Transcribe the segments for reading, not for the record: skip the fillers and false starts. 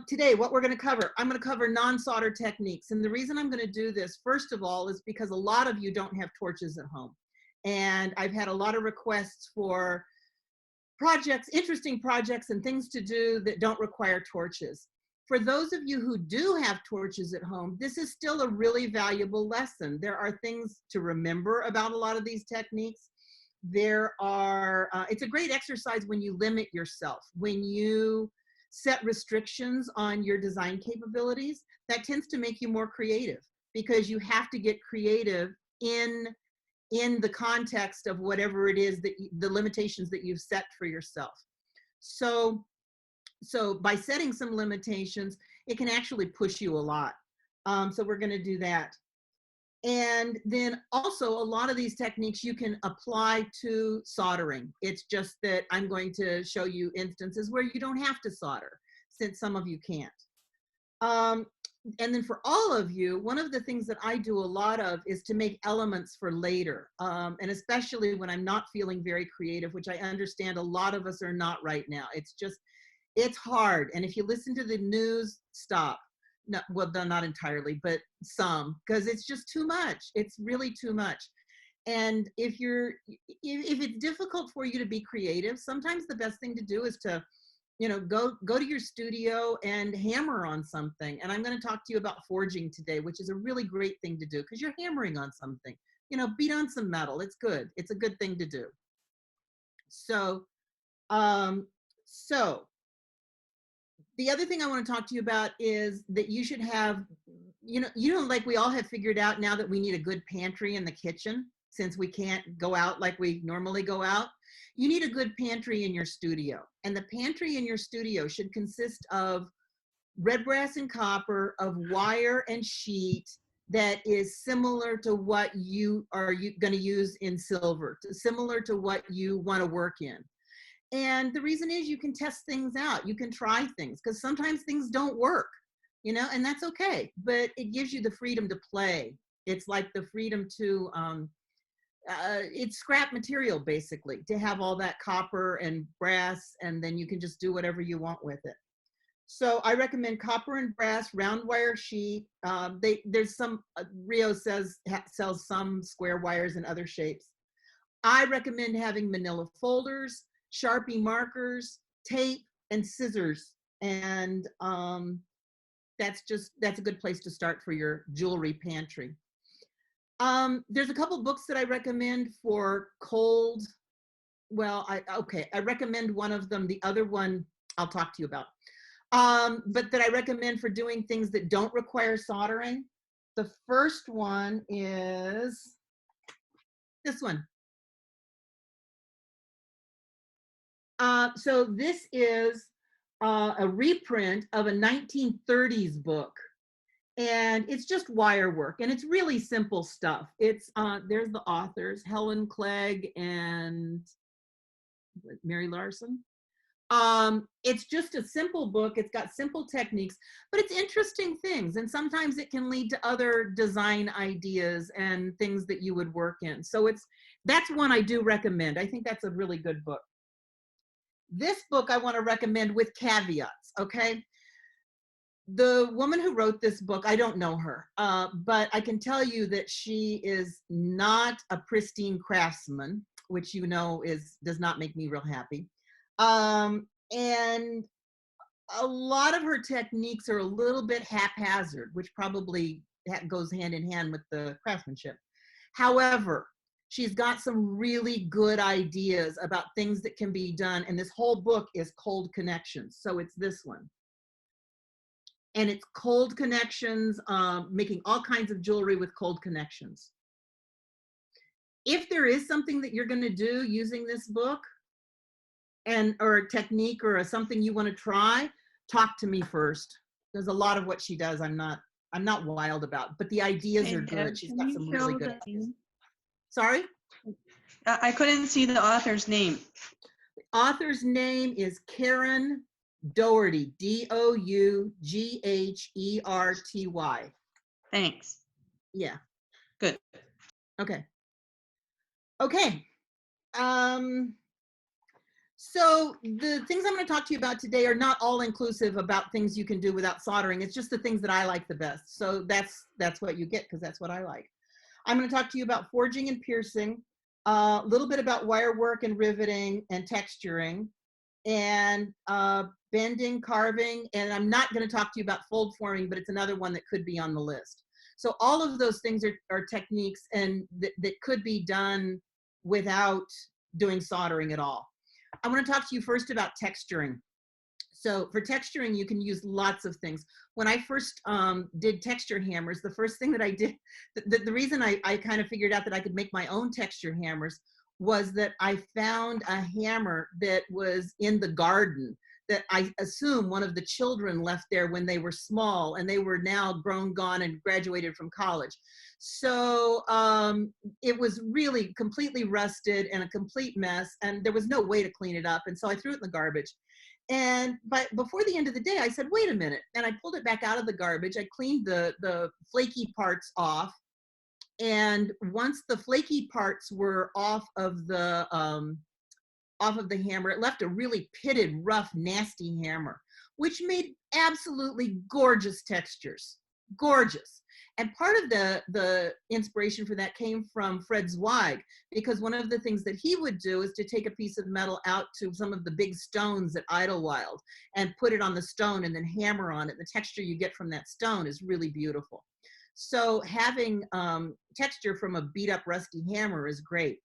Today, what we're going to cover, I'm going to cover non-solder techniques. And the reason I'm going to do this, first of all, is because a lot of you don't have torches at home. And I've had a lot of requests for projects, interesting projects and things to do that don't require torches. For those of you who do have torches at home, this is still a really valuable lesson. There are things to remember about a lot of these techniques. It's a great exercise when you limit yourself, when you set restrictions on your design capabilities. That tends to make you more creative because you have to get creative in the context of whatever it is that the limitations that you've set for yourself. So by setting some limitations, it can actually push you a lot. So we're going to do that. And then also a lot of these techniques you can apply to soldering. It's just that I'm going to show you instances where you don't have to solder, since some of you can't. And then for all of you, one of the things that I do a lot of is to make elements for later. And especially when I'm not feeling very creative, which I understand a lot of us are not right now. It's hard. And if you listen to the news, stop. No, well, not entirely, but some, because it's just too much. It's really too much. And if it's difficult for you to be creative, sometimes the best thing to do is to, go to your studio and hammer on something. And I'm going to talk to you about forging today, which is a really great thing to do because you're hammering on something. Beat on some metal. It's good. It's a good thing to do. So the other thing I want to talk to you about is that you should have, like we all have figured out now that we need a good pantry in the kitchen, since we can't go out like we normally go out. You need a good pantry in your studio. And the pantry in your studio should consist of red brass and copper, of wire and sheet that is similar to what you are going to use in silver, similar to what you want to work in. And the reason is you can test things out. You can try things because sometimes things don't work, and that's okay. But it gives you the freedom to play. It's like the freedom to, it's scrap material, basically, to have all that copper and brass, and then you can just do whatever you want with it. So I recommend copper and brass, round wire sheet. There's some, Rio sells some square wires in other shapes. I recommend having manila folders, Sharpie markers, tape, and scissors. And that's a good place to start for your jewelry pantry. There's a couple books that I recommend for cold. Well, I recommend one of them. The other one I'll talk to you about. But that I recommend for doing things that don't require soldering. The first one is this one. So this is a reprint of a 1930s book, and it's just wire work, and it's really simple stuff. It's there's the authors, Helen Clegg and Mary Larson. It's just a simple book. It's got simple techniques, but it's interesting things, and sometimes it can lead to other design ideas and things that you would work in. So that's one I do recommend. I think that's a really good book. This book I want to recommend with caveats, okay? The woman who wrote this book, I don't know her, but I can tell you that she is not a pristine craftsman, which does not make me real happy. And a lot of her techniques are a little bit haphazard, which probably goes hand in hand with the craftsmanship. However, she's got some really good ideas about things that can be done. And this whole book is Cold Connections. So it's this one. And it's cold connections, making all kinds of jewelry with cold connections. If there is something that you're going to do using this book, or a technique or something you want to try, talk to me first. There's a lot of what she does I'm not wild about, but the ideas are good. She's got some really good ideas. Sorry? I couldn't see the author's name. The author's name is Karen Dougherty, Dougherty. Thanks. Yeah. Good. Okay. So the things I'm going to talk to you about today are not all inclusive about things you can do without soldering. It's just the things that I like the best. So that's what you get because that's what I like. I'm going to talk to you about forging and piercing, a little bit about wire work and riveting and texturing, and bending, carving, and I'm not going to talk to you about fold forming, but it's another one that could be on the list. So all of those things are techniques and that could be done without doing soldering at all. I want to talk to you first about texturing. So for texturing, you can use lots of things. When I first did texture hammers, the first thing that I did, the reason I kind of figured out that I could make my own texture hammers was that I found a hammer that was in the garden that I assume one of the children left there when they were small, and they were now grown, gone, and graduated from college. So it was really completely rusted and a complete mess, and there was no way to clean it up. And so I threw it in the garbage. But before the end of the day, I said, wait a minute. And I pulled it back out of the garbage. I cleaned the flaky parts off. And once the flaky parts were off of the hammer, it left a really pitted, rough, nasty hammer, which made absolutely gorgeous textures. Gorgeous. And part of the inspiration for that came from Fred Zweig, because one of the things that he would do is to take a piece of metal out to some of the big stones at Idlewild and put it on the stone and then hammer on it. The texture you get from that stone is really beautiful. So having texture from a beat up rusty hammer is great.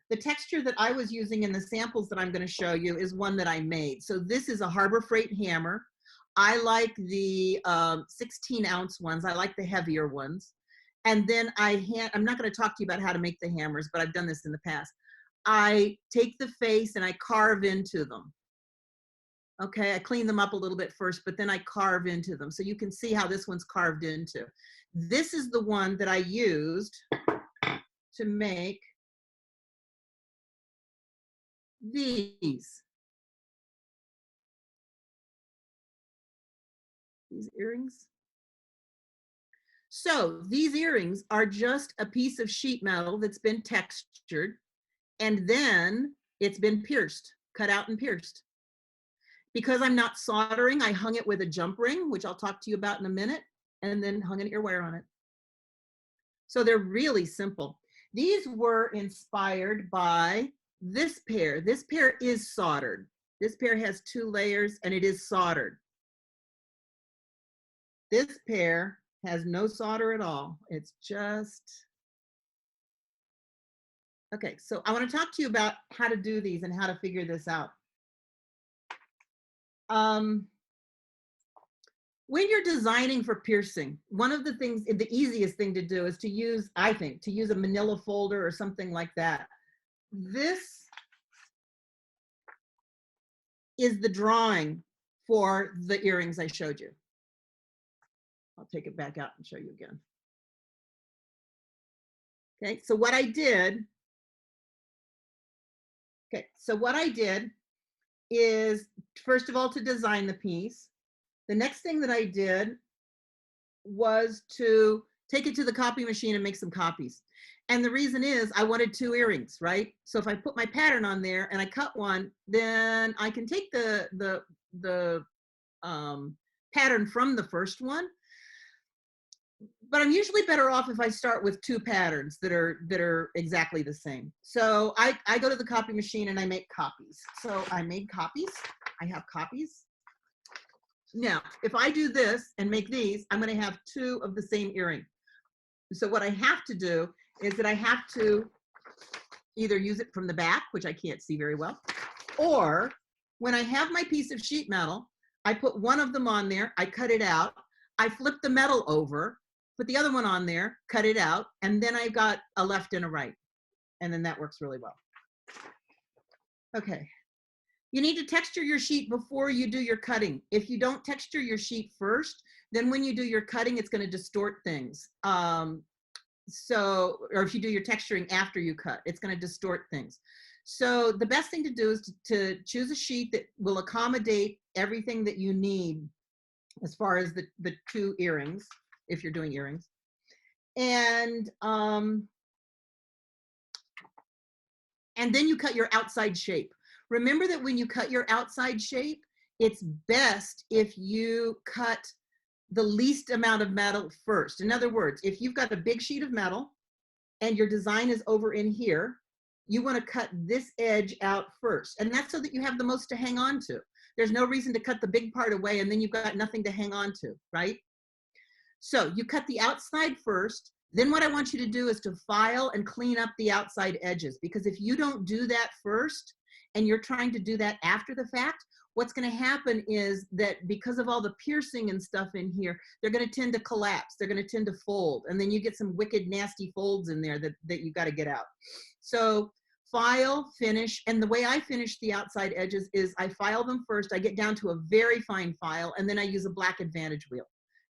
The texture that I was using in the samples that I'm going to show you is one that I made. So this is a Harbor Freight hammer. I like the 16-ounce ones. I like the heavier ones. And then I'm not going to talk to you about how to make the hammers, but I've done this in the past. I take the face and I carve into them. Okay, I clean them up a little bit first, but then I carve into them. So you can see how this one's carved into. This is the one that I used to make these earrings. So these earrings are just a piece of sheet metal that's been textured, and then it's been pierced, cut out and pierced. Because I'm not soldering, I hung it with a jump ring, which I'll talk to you about in a minute, and then hung an earwire on it. So they're really simple. These were inspired by this pair. This pair is soldered. This pair has 2 layers and it is soldered. This pair has no solder at all. It's just, okay, so I want to talk to you about how to do these and how to figure this out. When you're designing for piercing, one of the things, the easiest thing to do is to use, I think, to use a manila folder or something like that. This is the drawing for the earrings I showed you. I'll take it back out and show you again. Okay, so what I did, is, first of all, to design the piece. The next thing that I did was to take it to the copy machine and make some copies. And the reason is I wanted 2 earrings, right? So if I put my pattern on there and I cut one, then I can take the pattern from the first one. But I'm usually better off if I start with 2 patterns that are exactly the same. So I go to the copy machine and I make copies. So I made copies. I have copies. Now, if I do this and make these, I'm going to have 2 of the same earring. So what I have to do is that I have to either use it from the back, which I can't see very well, or when I have my piece of sheet metal, I put one of them on there, I cut it out, I flip the metal over, put the other one on there, cut it out, and then I've got a left and a right. And then that works really well. Okay. You need to texture your sheet before you do your cutting. If you don't texture your sheet first, then when you do your cutting, it's going to distort things. Or if you do your texturing after you cut, it's going to distort things. So the best thing to do is to choose a sheet that will accommodate everything that you need as far as the 2 earrings, if you're doing earrings. And then you cut your outside shape. Remember that when you cut your outside shape, it's best if you cut the least amount of metal first. In other words, if you've got a big sheet of metal and your design is over in here, you want to cut this edge out first. And that's so that you have the most to hang on to. There's no reason to cut the big part away and then you've got nothing to hang on to, right? So you cut the outside first. Then what I want you to do is to file and clean up the outside edges, because if you don't do that first and you're trying to do that after the fact, what's going to happen is that because of all the piercing and stuff in here, they're going to tend to collapse. They're going to tend to fold. And then you get some wicked, nasty folds in there that you got to get out. So file, finish. And the way I finish the outside edges is I file them first. I get down to a very fine file, and then I use a black advantage wheel.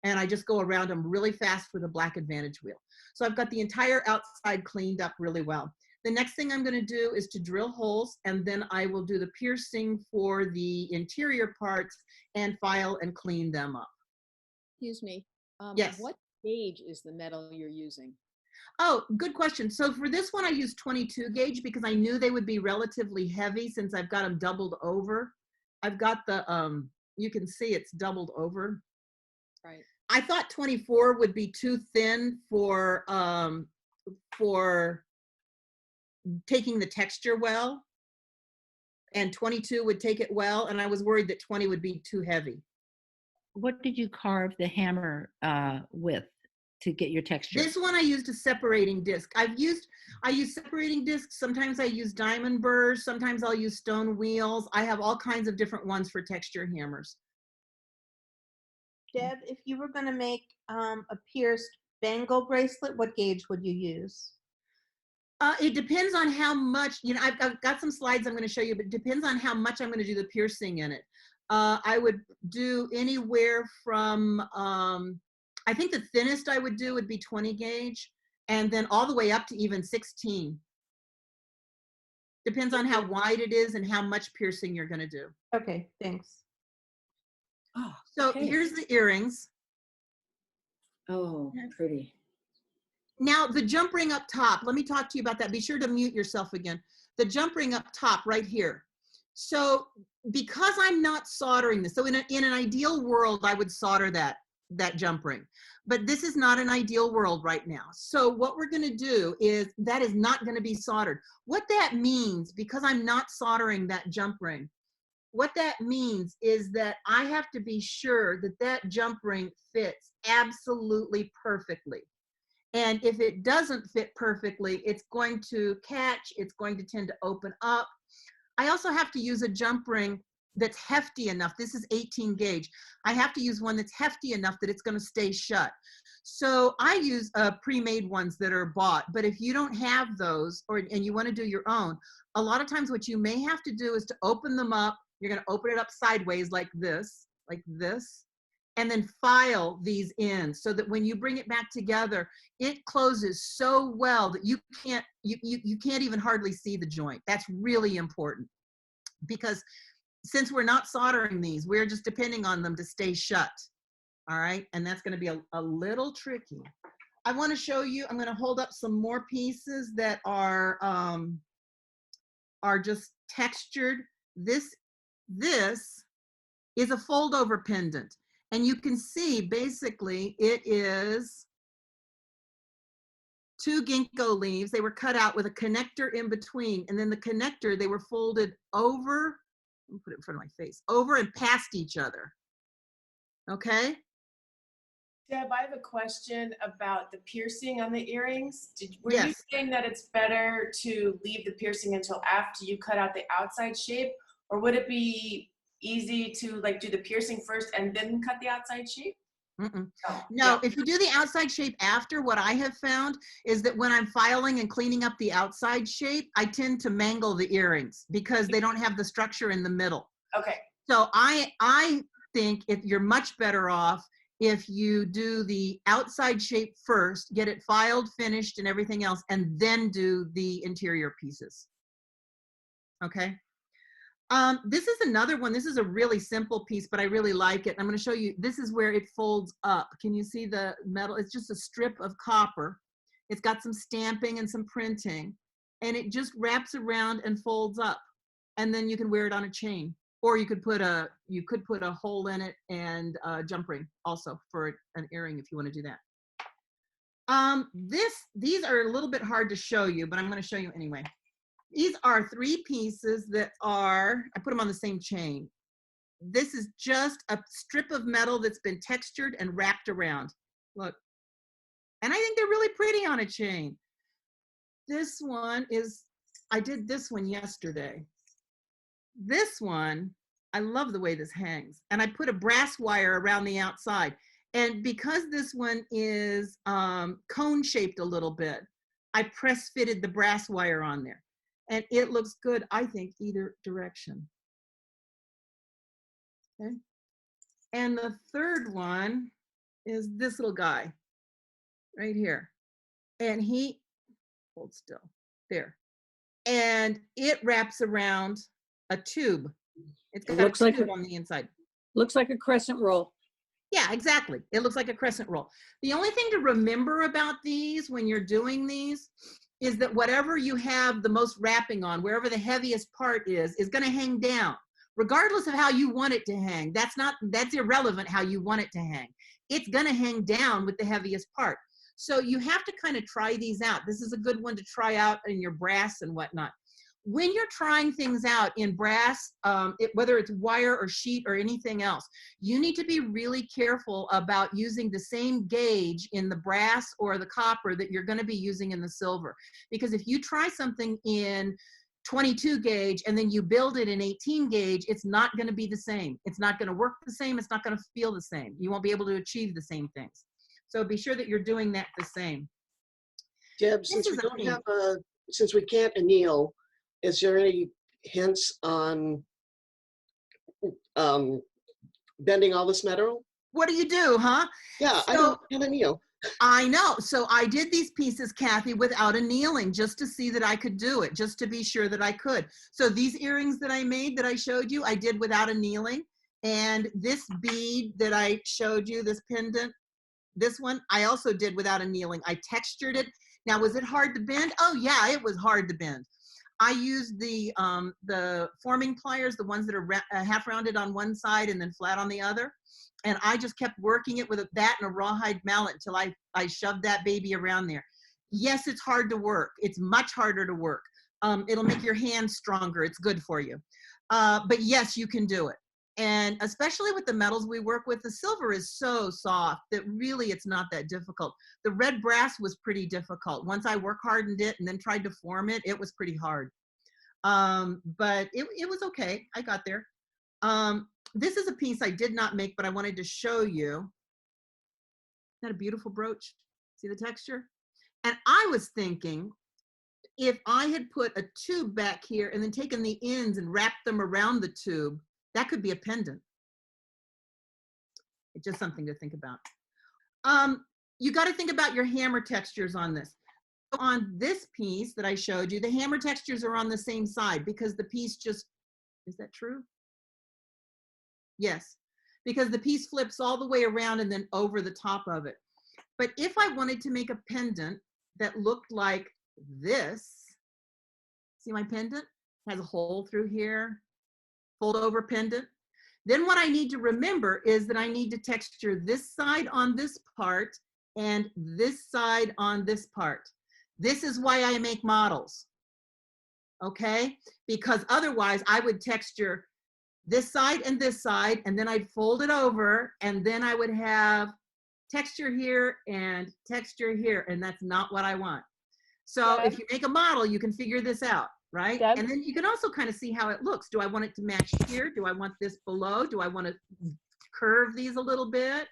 And I just go around them really fast with a black advantage wheel. So I've got the entire outside cleaned up really well. The next thing I'm going to do is to drill holes, and then I will do the piercing for the interior parts and file and clean them up. Excuse me. Yes. What gauge is the metal you're using? Oh, good question. So for this one, I used 22 gauge because I knew they would be relatively heavy since I've got them doubled over. I've got the, you can see it's doubled over. Right. I thought 24 would be too thin for taking the texture well, and 22 would take it well, and I was worried that 20 would be too heavy. What did you carve the hammer with to get your texture? This one I used a separating disc. I use separating discs. Sometimes I use diamond burrs. Sometimes I'll use stone wheels. I have all kinds of different ones for texture hammers. Deb, if you were going to make a pierced bangle bracelet, what gauge would you use? It depends on how much, I've got some slides I'm going to show you, but it depends on how much I'm going to do the piercing in it. I would do anywhere from, I think the thinnest I would do would be 20 gauge, and then all the way up to even 16. Depends on how wide it is and how much piercing you're going to do. Okay, thanks. Oh, So okay. here's the earrings. Oh, pretty. Now the jump ring up top, let me talk to you about that. Be sure to mute yourself again. The jump ring up top right here. So because I'm not soldering this, so in an ideal world, I would solder that jump ring, but this is not an ideal world right now. So what we're gonna do is, that is not gonna be soldered. What that means, because I'm not soldering that jump ring, what that means is that I have to be sure that that jump ring fits absolutely perfectly. And if it doesn't fit perfectly, it's going to catch, it's going to tend to open up. I also have to use a jump ring that's hefty enough. This is 18 gauge. I have to use one that's hefty enough that it's going to stay shut. So I use pre-made ones that are bought, but if you don't have those, and you want to do your own, a lot of times what you may have to do is to open them up. You're going to open it up sideways like this, and then file these in so that when you bring it back together, it closes so well that you can't even hardly see the joint. That's really important, because since we're not soldering these, we're just depending on them to stay shut. All right, and that's going to be a little tricky. I want to show you, I'm going to hold up some more pieces that are just textured. This is a fold-over pendant. And you can see, basically, it is 2 ginkgo leaves. They were cut out with a connector in between. And then the connector, they were folded over, let me put it in front of my face, over and past each other. Okay? Deb, I have a question about the piercing on the earrings. Were Yes. you saying that it's better to leave the piercing until after you cut out the outside shape? Or would it be easy to do the piercing first and then cut the outside shape? Mm-mm. Oh, No, yeah. if you do the outside shape after, what I have found is that when I'm filing and cleaning up the outside shape, I tend to mangle the earrings because they don't have the structure in the middle. Okay. So I think if you're much better off if you do the outside shape first, get it filed, finished, and everything else, and then do the interior pieces. Okay. This is another one. This is a really simple piece, but I really like it. I'm going to show you. This is where it folds up. Can you see the metal? It's just a strip of copper. It's got some stamping and some printing, and it just wraps around and folds up. and then you can wear it on a chain, or you could put a hole in it and a jump ring also for an earring if you want to do that. These are a little bit hard to show you, but I'm going to show you anyway. These are 3 pieces that are, I put them on the same chain. This is just a strip of metal that's been textured and wrapped around. Look. And I think they're really pretty on a chain. This one is, I did this one yesterday. This one, I love the way this hangs. And I put a brass wire around the outside. And because this one is cone shaped a little bit, I press fitted the brass wire on there. And it looks good, I think, either direction. Okay. And the third one is this little guy right here. And he, hold still, there. And it wraps around a tube. It's got looks a like tube on the inside. Looks like a crescent roll. Yeah, exactly. It looks like a crescent roll. The only thing to remember about these when you're doing these is that whatever you have the most wrapping on, wherever the heaviest part is going to hang down, regardless of how you want it to hang. That's irrelevant how you want it to hang. It's going to hang down with the heaviest part. So you have to kind of try these out. This is a good one to try out in your brass and whatnot. When you're trying things out in brass, whether it's wire or sheet or anything else, you need to be really careful about using the same gauge in the brass or the copper that you're going to be using in the silver. Because if you try something in 22 gauge and then you build it in 18 gauge, it's not going to be the same. It's not going to work the same. It's not going to feel the same. You won't be able to achieve the same things. So be sure that you're doing that the same. Deb, since we can't anneal, is there any hints on bending all this metal? What do you do, huh? Yeah, I don't anneal. I know. So I did these pieces, Kathy, without annealing, just to see that I could do it, just to be sure that I could. So these earrings that I made, that I showed you, I did without annealing. And this bead that I showed you, this pendant, this one, I also did without annealing. I textured it. Now, was it hard to bend? Oh yeah, it was hard to bend. I used the forming pliers, the ones that are half rounded on one side and then flat on the other. And I just kept working it with that and a rawhide mallet until I shoved that baby around there. Yes, it's hard to work. It's much harder to work. It'll make your hands stronger. It's good for you. But yes, you can do it. And especially with the metals we work with, the silver is so soft that really it's not that difficult. The red brass was pretty difficult. Once I work hardened it and then tried to form it, it was pretty hard. But it was okay. I got there. This is a piece I did not make, but I wanted to show you. Isn't that a beautiful brooch? See the texture? And I was thinking, if I had put a tube back here and then taken the ends and wrapped them around the tube, that could be a pendant. It's just something to think about. You got to think about your hammer textures on this. On this piece that I showed you, the hammer textures are on the same side because the piece just, is that true? Yes, because the piece flips all the way around and then over the top of it. But if I wanted to make a pendant that looked like this, see my pendant? It has a hole through here. Fold-over pendant. Then what I need to remember is that I need to texture this side on this part and this side on this part. This is why I make models, okay? Because otherwise I would texture this side, and then I'd fold it over, and then I would have texture here and texture here, and that's not what I want. So if you make a model, you can figure this out. Right? Deb? And then you can also kind of see how it looks. Do I want it to match here? Do I want this below? Do I want to curve these a little bit?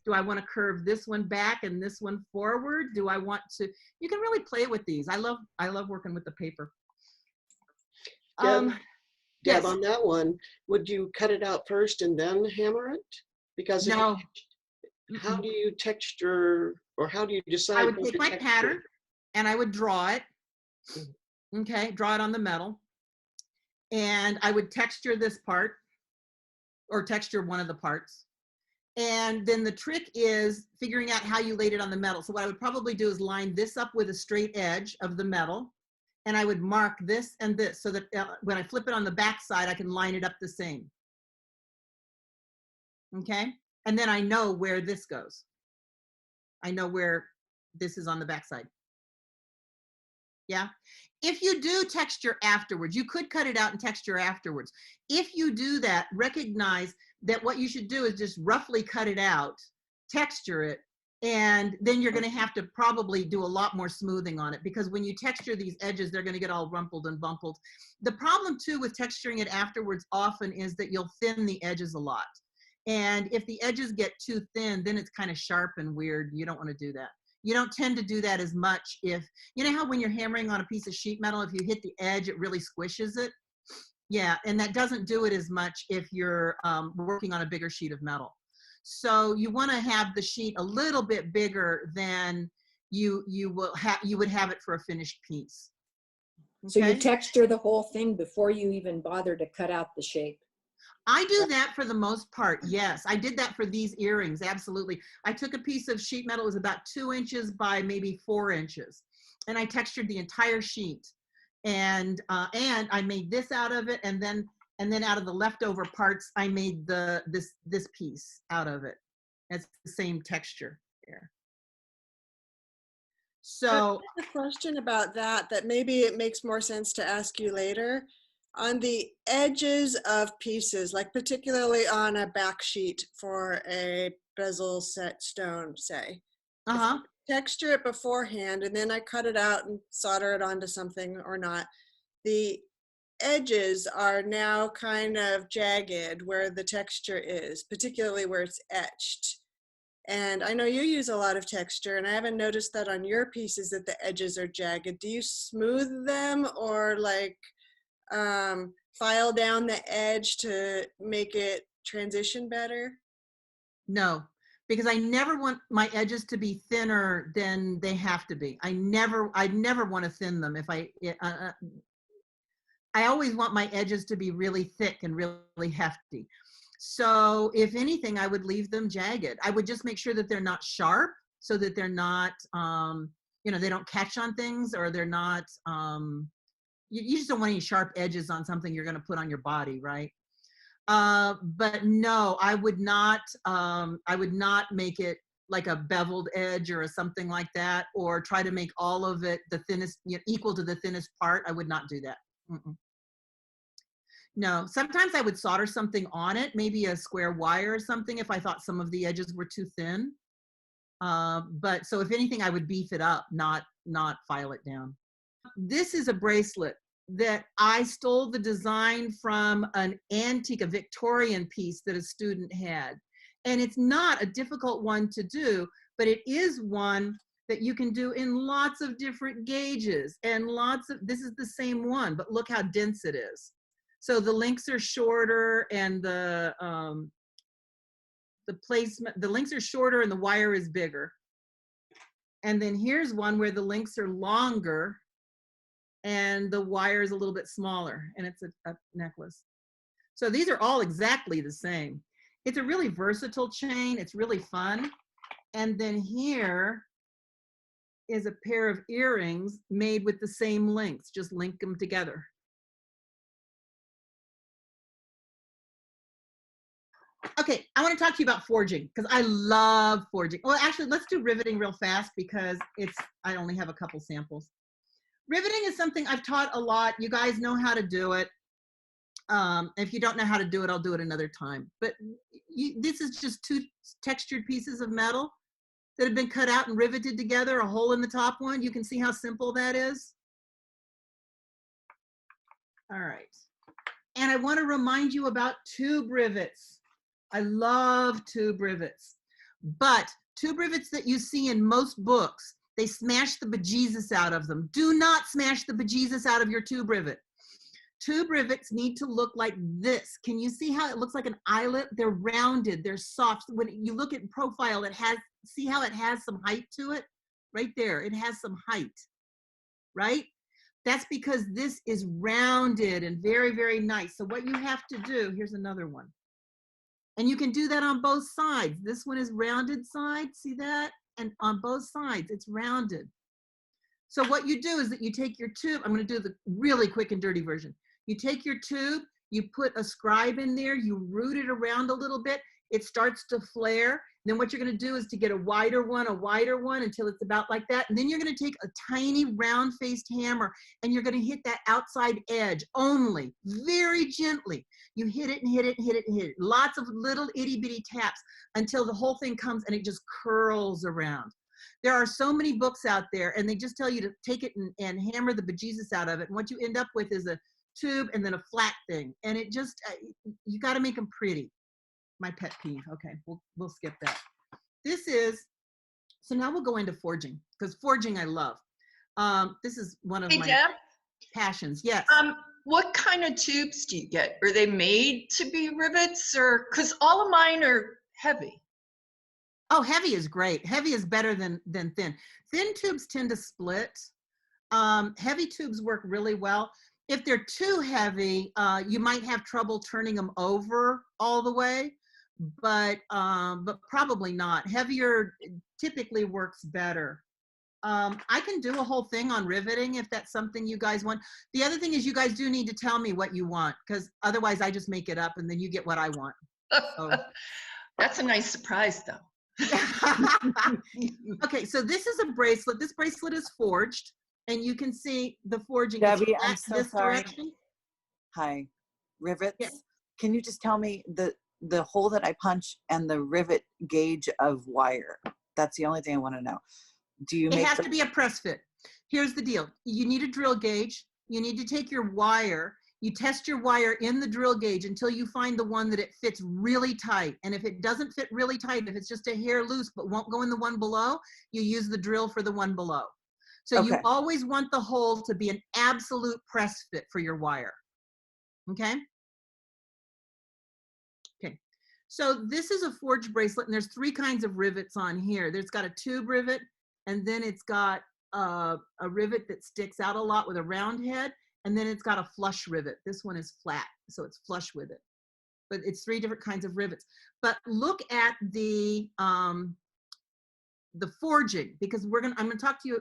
Do I want to curve this one back and this one forward? Do I want to, you can really play with these. I love working with the paper. Deb, Yes. on that one, would you cut it out first and then hammer it? Because No. how do you texture, or how do you decide? I would what take to my texture? pattern and I would draw it. Okay, draw it on the metal. And I would texture this part or texture one of the parts. And then the trick is figuring out how you laid it on the metal. So what I would probably do is line this up with a straight edge of the metal. and I would mark this and this so that when I flip it on the back side, I can line it up the same. Okay, and then I know where this goes. I know where this is on the back side. Yeah. If you do texture afterwards, you could cut it out and texture afterwards. If you do that, recognize that what you should do is just roughly cut it out, texture it, and then you're going to have to probably do a lot more smoothing on it, because when you texture these edges, they're going to get all rumpled and bumpled. The problem too with texturing it afterwards often is that you'll thin the edges a lot. And if the edges get too thin, then it's kind of sharp and weird. You don't want to do that. You don't tend to do that as much if, you know how when you're hammering on a piece of sheet metal, if you hit the edge, it really squishes it? Yeah, and that doesn't do it as much if you're working on a bigger sheet of metal. So you want to have the sheet a little bit bigger than you would have it for a finished piece. So you Okay? texture the whole thing before you even bother to cut out the shape. I do that for the most part, yes. I did that for these earrings, absolutely. I took a piece of sheet metal, it was about 2 inches by maybe 4 inches, and I textured the entire sheet. And I made this out of it, and then out of the leftover parts, I made this piece out of it. It's the same texture here. So I have a question about that maybe it makes more sense to ask you later. On the edges of pieces, like particularly on a back sheet for a bezel set stone, say, if I texture it beforehand and then I cut it out and solder it onto something or not, the edges are now kind of jagged where the texture is, particularly where it's etched. And I know you use a lot of texture, and I haven't noticed that on your pieces that the edges are jagged. Do you smooth them or like file down the edge to make it transition better? no, because I never want my edges to be thinner than they have to be. I never want to thin them. If I always want my edges to be really thick and really hefty. So if anything, I would leave them jagged. I would just make sure that they're not sharp, so that they're not, they don't catch on things, or they're not, you just don't want any sharp edges on something you're going to put on your body, right? But no, I would not make it like a beveled edge or something like that, or try to make all of it the thinnest, equal to the thinnest part. I would not do that. No, sometimes I would solder something on it, maybe a square wire or something, if I thought some of the edges were too thin. But so if anything, I would beef it up, not file it down. This is a bracelet that I stole the design from an antique, a Victorian piece that a student had. And it's not a difficult one to do, but it is one that you can do in lots of different gauges and this is the same one, but look how dense it is. So the links are shorter and the links are shorter and the wire is bigger. And then here's one where the links are longer and the wire is a little bit smaller, and it's a necklace. So these are all exactly the same. It's a really versatile chain. It's really fun. And then here is a pair of earrings made with the same links, just link them together. Okay, I want to talk to you about forging, because I love forging. Well, actually, let's do riveting real fast, because I only have a couple samples. Riveting is something I've taught a lot. You guys know how to do it. If you don't know how to do it, I'll do it another time. But this is just 2 textured pieces of metal that have been cut out and riveted together, a hole in the top one. You can see how simple that is. All right. And I want to remind you about tube rivets. I love tube rivets. But tube rivets that you see in most books, they smash the bejesus out of them. Do not smash the bejesus out of your tube rivet. Tube rivets need to look like this. Can you see how it looks like an eyelet? They're rounded, they're soft. When you look at profile, see how it has some height to it? Right there, it has some height, right? That's because this is rounded and very, very nice. So what you have to do, here's another one. And you can do that on both sides. This one is rounded side, see that? And on both sides, it's rounded. So what you do is that you take your tube. I'm going to do the really quick and dirty version. You take your tube, you put a scribe in there, you root it around a little bit. It starts to flare. Then what you're going to do is to get a wider one until it's about like that. And then you're going to take a tiny round-faced hammer and you're going to hit that outside edge only, very gently. You hit it and hit it and hit it and hit it. Lots of little itty-bitty taps until the whole thing comes and it just curls around. There are so many books out there and they just tell you to take it and hammer the bejesus out of it. And what you end up with is a tube and then a flat thing. And it just, you got to make them pretty. My pet peeve. Okay, we'll skip that. This is, so now we'll go into forging, because forging I love. This is one of Hey, my Deb, passions. Yes. what kind of tubes do you get? Are they made to be rivets, or, because all of mine are heavy? Oh, heavy is great. Heavy is better than thin. Thin tubes tend to split. Heavy tubes work really well. If they're too heavy, you might have trouble turning them over all the way, but probably not. Heavier typically works better. I can do a whole thing on riveting if that's something you guys want. The other thing is you guys do need to tell me what you want, because otherwise I just make it up and then you get what I want. So. That's a nice surprise, though. Okay, so this is a bracelet. This bracelet is forged, and you can see the forging. Debbie, it's I'm so this sorry. direction. Hi, rivets. Yeah. Can you just tell me the hole that I punch and the rivet gauge of wire? That's the only thing I want to know. Do you It make has to be a press fit. Here's the deal. You need a drill gauge. You need to take your wire. You test your wire in the drill gauge until you find the one that it fits really tight. And if it doesn't fit really tight, if it's just a hair loose but won't go in the one below, you use the drill for the one below. So you always want the hole to be an absolute press fit for your wire. Okay? Okay. So this is a forged bracelet, and there's 3 kinds of rivets on here. There's got a tube rivet, and then it's got a rivet that sticks out a lot with a round head, and then it's got a flush rivet. This one is flat, so it's flush with it. But it's 3 different kinds of rivets. But look at the forging, because I'm gonna talk to you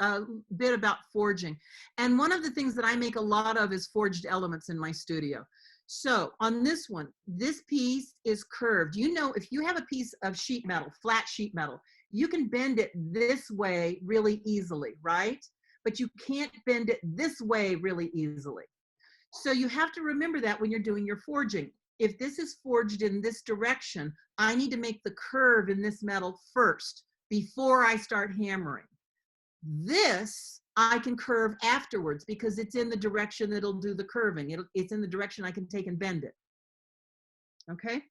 a bit about forging. And one of the things that I make a lot of is forged elements in my studio. So on this one, this piece is curved. You know, if you have a piece of sheet metal, flat sheet metal, you can bend it this way really easily, right? But you can't bend it this way really easily. So you have to remember that when you're doing your forging. If this is forged in this direction, I need to make the curve in this metal first before I start hammering. This I can curve afterwards because it's in the direction that'll do the curving. It's in the direction I can take and bend it. Okay,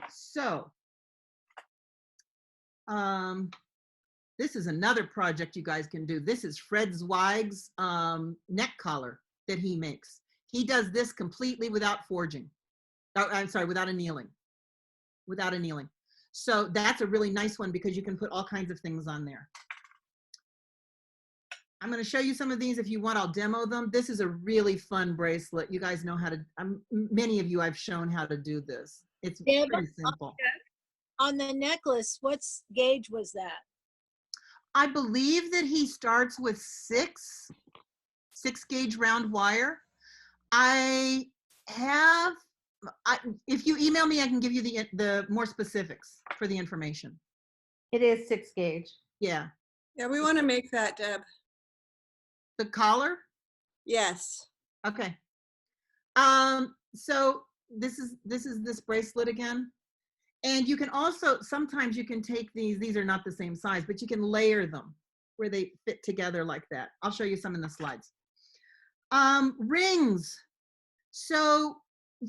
so this is another project you guys can do. This is Fred Zweig's neck collar that he makes. He does this completely without forging. Oh, I'm sorry, without annealing. Without annealing. So that's a really nice one because you can put all kinds of things on there. I'm going to show you some of these. If you want, I'll demo them. This is a really fun bracelet. You guys know how to, many of you I've shown how to do this. It's pretty simple. On the necklace, what's gauge was that? I believe that he starts with 6 gauge round wire. If you email me, I can give you the more specifics for the information. It is 6 gauge. Yeah. Yeah, we want to make that, Deb. The collar? Yes. Okay. So this is this bracelet again. And you can also, sometimes you can take these are not the same size, but you can layer them where they fit together like that. I'll show you some in the slides. Rings. So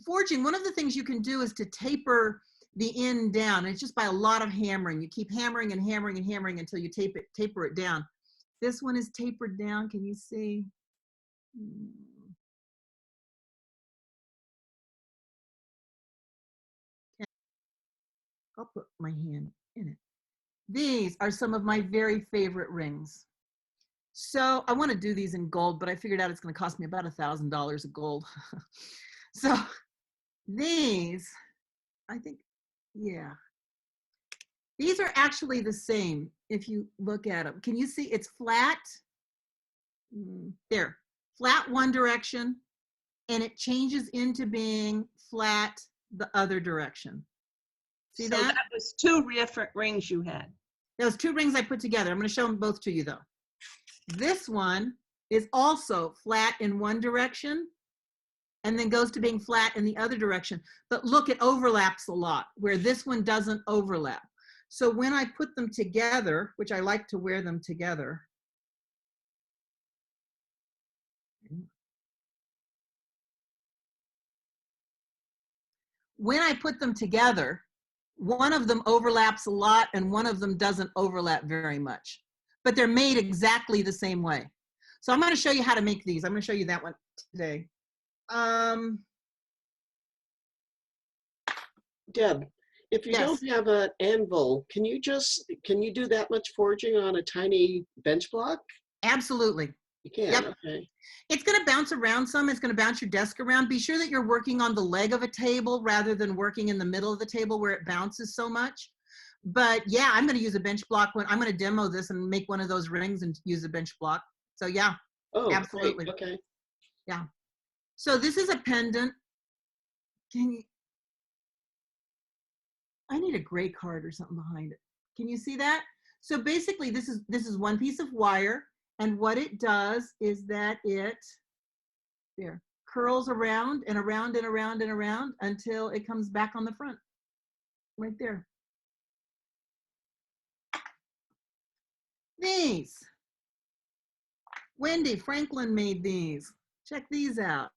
forging, one of the things you can do is to taper the end down. And it's just by a lot of hammering. You keep hammering and hammering and hammering until you taper it down. This one is tapered down. Can you see? Okay. I'll put my hand in it. These are some of my very favorite rings. So I want to do these in gold, but I figured out it's going to cost me about $1,000 of gold. So these, I think, yeah. These are actually the same if you look at them. Can you see it's flat There, flat one direction, and it changes into being flat the other direction. See So that? that was 2 different rings you had. Those 2 rings I put together. I'm going to show them both to you though. This one is also flat in one direction and then goes to being flat in the other direction. But look, it overlaps a lot where this one doesn't overlap. So when I put them together, which I like to wear them together, when I put them together, one of them overlaps a lot and one of them doesn't overlap very much, but they're made exactly the same way. So I'm going to show you how to make these. I'm going to show you that one today. Deb, if you Yes. don't have an anvil, can you do that much forging on a tiny bench block? Absolutely. You can, Yep. okay. It's going to bounce around some. It's going to bounce your desk around. Be sure that you're working on the leg of a table rather than working in the middle of the table where it bounces so much. But yeah, I'm going to use a bench block when I'm going to demo this and make one of those rings and use a bench block. So yeah, Oh, absolutely. great. Okay. Yeah. So this is a pendant. I need a gray card or something behind it. Can you see that? So basically this is one piece of wire, and what it does is that it curls around and around and around and around until it comes back on the front. Right there. These. Wendy Franklin made these. Check these out.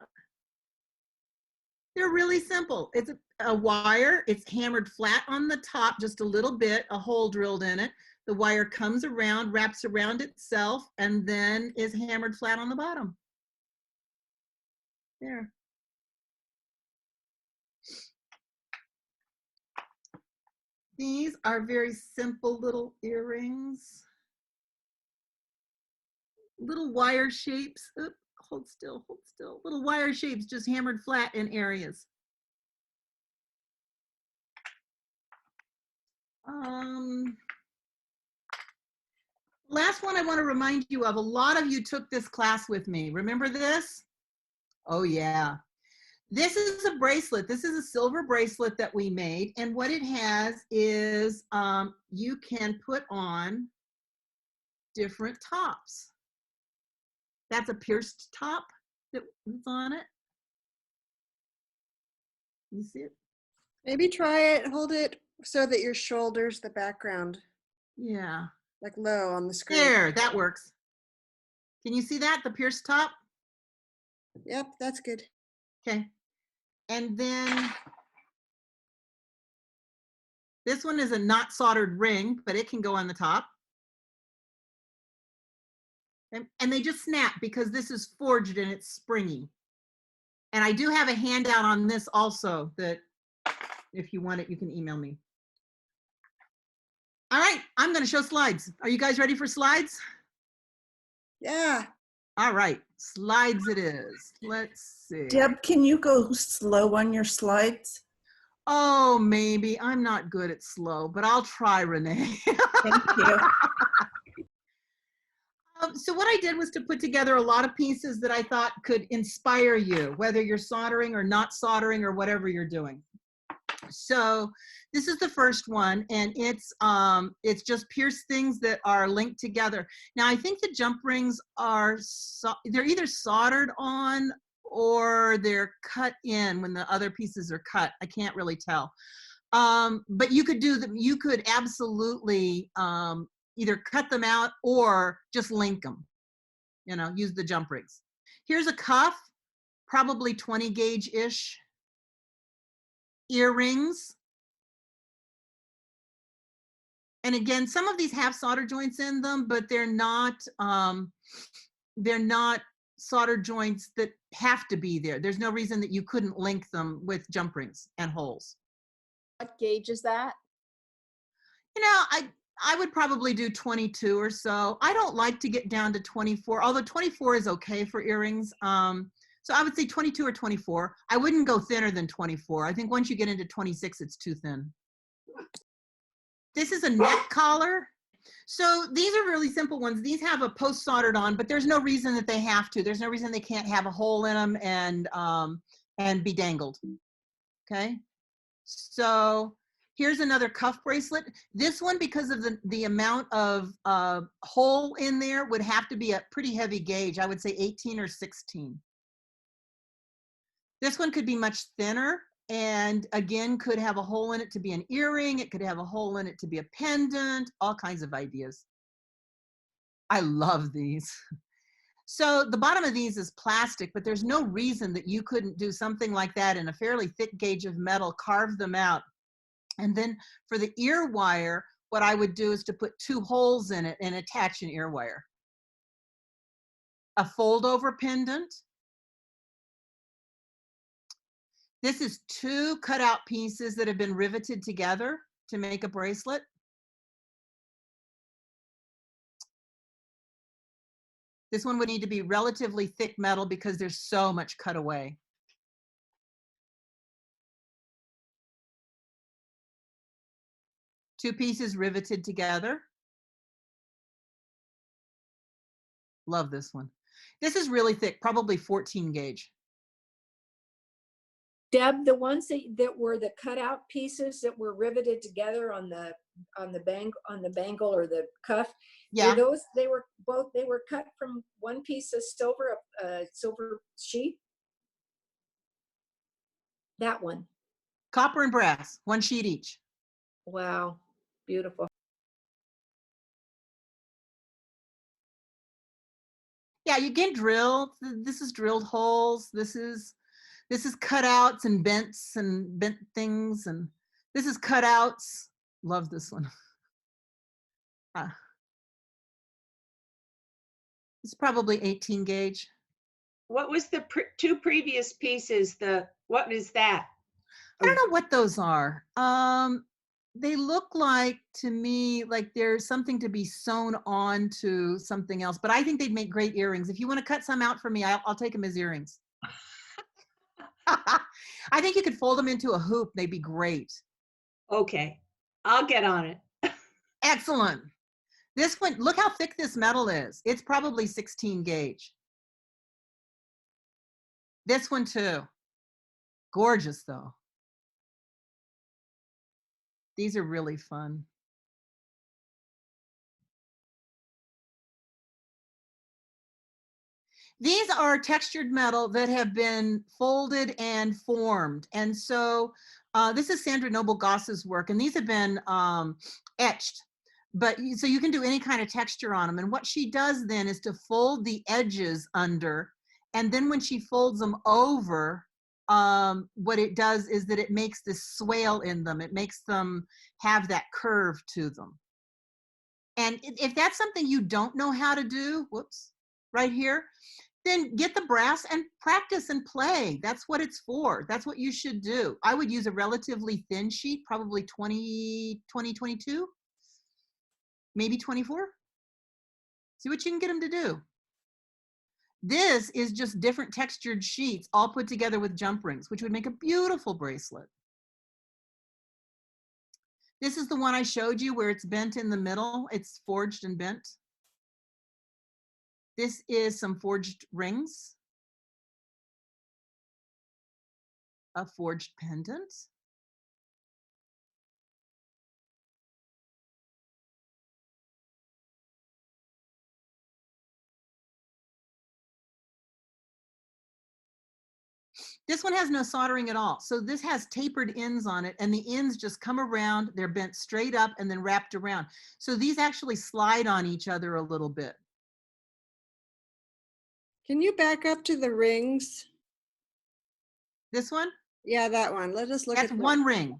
They're really simple. It's a wire. It's hammered flat on the top, just a little bit, a hole drilled in it. The wire comes around, wraps around itself, and then is hammered flat on the bottom. There. These are very simple little earrings. Little wire shapes. Oop, hold still, hold still. Little wire shapes just hammered flat in areas. Last one I want to remind you of, a lot of you took this class with me. Remember this? Oh yeah. This is a bracelet. This is a silver bracelet that we made. And what it has is you can put on different tops. That's a pierced top that's on it. You see it? Maybe try it, hold it so that your shoulder's the background, Yeah. like low on the screen. There, that works. Can you see that, the pierced top? Yep, that's good. Okay. And then this one is a not soldered ring, but it can go on the top. And they just snap because this is forged and it's springy. And I do have a handout on this also that if you want it, you can email me. All right, I'm going to show slides. Are you guys ready for slides? Yeah. All right, slides it is. Let's see. Deb, can you go slow on your slides? Oh, maybe. I'm not good at slow, but I'll try, Renee. Thank you. So what I did was to put together a lot of pieces that I thought could inspire you, whether you're soldering or not soldering or whatever you're doing. So this is the first one, and it's just pierced things that are linked together. Now I think the jump rings are they're either soldered on or they're cut in when the other pieces are cut. I can't really tell. But you could do them. You could absolutely either cut them out or just link them. You know, use the jump rings. Here's a cuff, probably 20 gauge-ish. Earrings. And again, some of these have solder joints in them, but they're not solder joints that have to be there. There's no reason that you couldn't link them with jump rings and holes. What gauge is that? You know, I would probably do 22 or so. I don't like to get down to 24, although 24 is okay for earrings. So I would say 22 or 24. I wouldn't go thinner than 24. I think once you get into 26, it's too thin. This is a neck collar. So these are really simple ones. These have a post soldered on, but there's no reason that they have to. There's no reason they can't have a hole in them and be dangled. Okay. So here's another cuff bracelet. This one, because of the amount of hole in there, would have to be a pretty heavy gauge. I would say 18 or 16. This one could be much thinner, and again, could have a hole in it to be an earring. It could have a hole in it to be a pendant, all kinds of ideas. I love these. So the bottom of these is plastic, but there's no reason that you couldn't do something like that in a fairly thick gauge of metal, carve them out. And then for the ear wire, what I would do is to put 2 holes in it and attach an ear wire. A fold-over pendant. This is 2 cutout pieces that have been riveted together to make a bracelet. This one would need to be relatively thick metal because there's so much cut away. Two pieces riveted together. Love this one. This is really thick, probably 14 gauge. Deb, the ones that were the cutout pieces that were riveted together on the bangle or the cuff, Yeah. they were cut from one piece of silver, silver sheet. That one. Copper and brass, 1 sheet each. Wow, beautiful. Yeah, you can drill. This is drilled holes. This is cutouts and bent things, and this is cutouts. Love this one. It's probably 18 gauge. What was the 2 previous pieces? What is that? I don't know what those are. They look like, to me, like there's something to be sewn on to something else, but I think they'd make great earrings. If you want to cut some out for me, I'll take them as earrings. I think you could fold them into a hoop. They'd be great. Okay, I'll get on it. Excellent. This one, look how thick this metal is. It's probably 16 gauge. This one too. Gorgeous though. These are really fun. These are textured metal that have been folded and formed. And so this is Sandra Noble Goss's work, and these have been etched. But so you can do any kind of texture on them. And what she does then is to fold the edges under, and then when she folds them over, what it does is that it makes this swale in them. It makes them have that curve to them. And if that's something you don't know how to do, whoops, right here, then get the brass and practice and play. That's what it's for. That's what you should do. I would use a relatively thin sheet, probably 22, maybe 24. See what you can get them to do. This is just different textured sheets all put together with jump rings, which would make a beautiful bracelet. This is the one I showed you where it's bent in the middle. It's forged and bent. This is some forged rings. A forged pendant. This one has no soldering at all. So this has tapered ends on it, and the ends just come around, they're bent straight up and then wrapped around. So these actually slide on each other a little bit. Can you back up to the rings? This one? Yeah, that one. Let us look at That's one ring.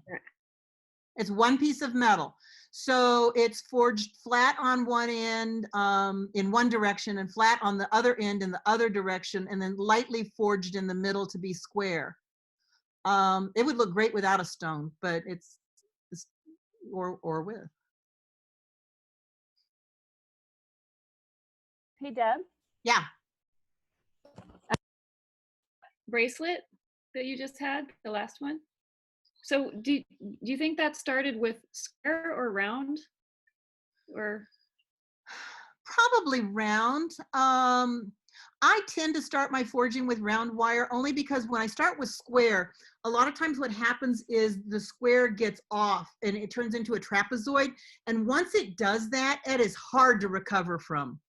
It's one piece of metal. So it's forged flat on one end in one direction and flat on the other end in the other direction, and then lightly forged in the middle to be square. It would look great without a stone, but it's or with. Hey, Deb. Yeah. Bracelet that you just had, the last one. So do you think that started with square or round? Or Probably round. I tend to start my forging with round wire only because when I start with square, a lot of times what happens is the square gets off and it turns into a trapezoid. And once it does that, it is hard to recover from.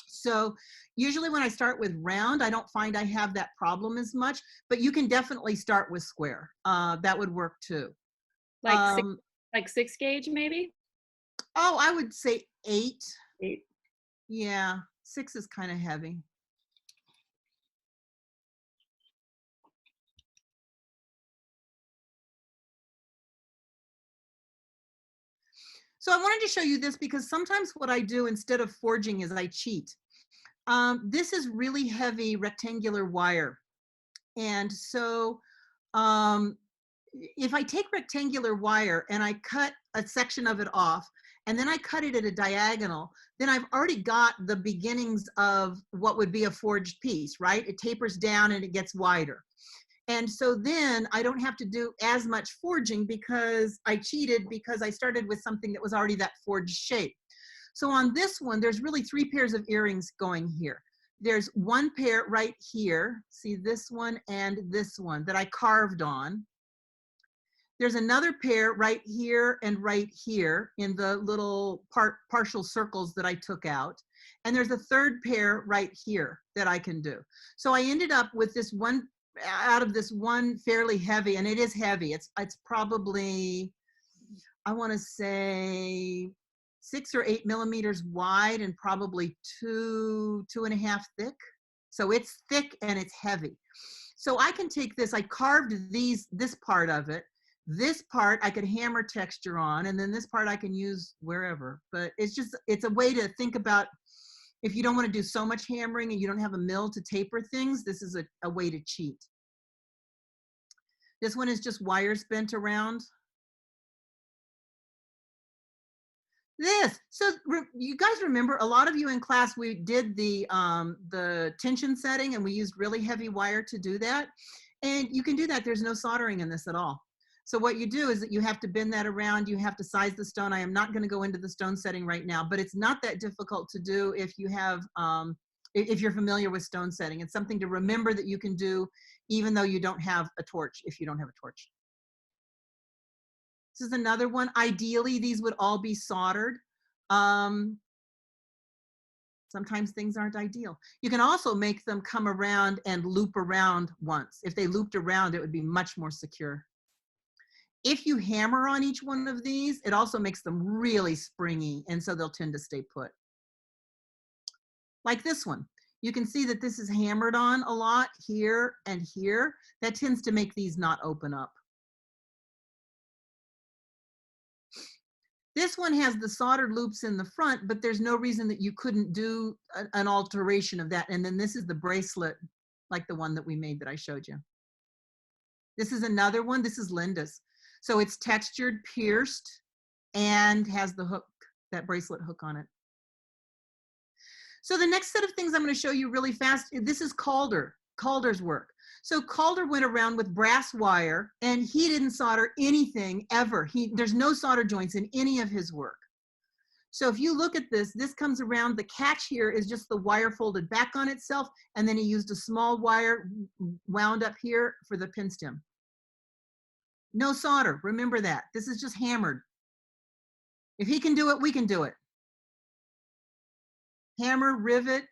So usually when I start with round, I don't find I have that problem as much, but you can definitely start with square. That would work too. Like 6 gauge maybe? Oh, I would say 8. 8. Yeah, 6 is kind of heavy. So I wanted to show you this because sometimes what I do instead of forging is I cheat. This is really heavy rectangular wire. And so if I take rectangular wire and I cut a section of it off, and then I cut it at a diagonal, then I've already got the beginnings of what would be a forged piece, right? It tapers down and it gets wider. And so then I don't have to do as much forging because I cheated because I started with something that was already that forged shape. So on this one, there's really 3 pairs of earrings going here. There's one pair right here, see this one and this one that I carved on. There's another pair right here and right here in the little partial circles that I took out. And there's a third pair right here that I can do. So I ended up with this one, out of this one fairly heavy, and it is heavy. It's probably, I want to say 6 or 8 millimeters wide and probably 2.5 thick. So it's thick and it's heavy. So I can take this, I carved this part of it. This part I could hammer texture on, and then this part I can use wherever. But it's a way to think about if you don't want to do so much hammering and you don't have a mill to taper things, this is a way to cheat. This one is just wires bent around. So you guys remember, a lot of you in class, we did the tension setting and we used really heavy wire to do that. And you can do that, there's no soldering in this at all. So what you do is that you have to bend that around, you have to size the stone. I am not gonna go into the stone setting right now, but it's not that difficult to do if you have, if you're familiar with stone setting. It's something to remember that you can do even though you don't have a torch, if you don't have a torch. This is another one. Ideally, these would all be soldered. Sometimes things aren't ideal. You can also make them come around and loop around once. If they looped around, it would be much more secure. If you hammer on each one of these, it also makes them really springy, and so they'll tend to stay put. Like this one. You can see that this is hammered on a lot here and here. That tends to make these not open up. This one has the soldered loops in the front, but there's no reason that you couldn't do an alteration of that. And then this is the bracelet, like the one that we made that I showed you. This is another one. This is Linda's. So it's textured, pierced, and has the hook, that bracelet hook on it. So the next set of things I'm going to show you really fast, this is Calder's work. So Calder went around with brass wire and he didn't solder anything ever. There's no solder joints in any of his work. So if you look at this, this comes around, the catch here is just the wire folded back on itself, and then he used a small wire wound up here for the pin stem. No solder, remember that. This is just hammered. If he can do it, we can do it. Hammer, rivet.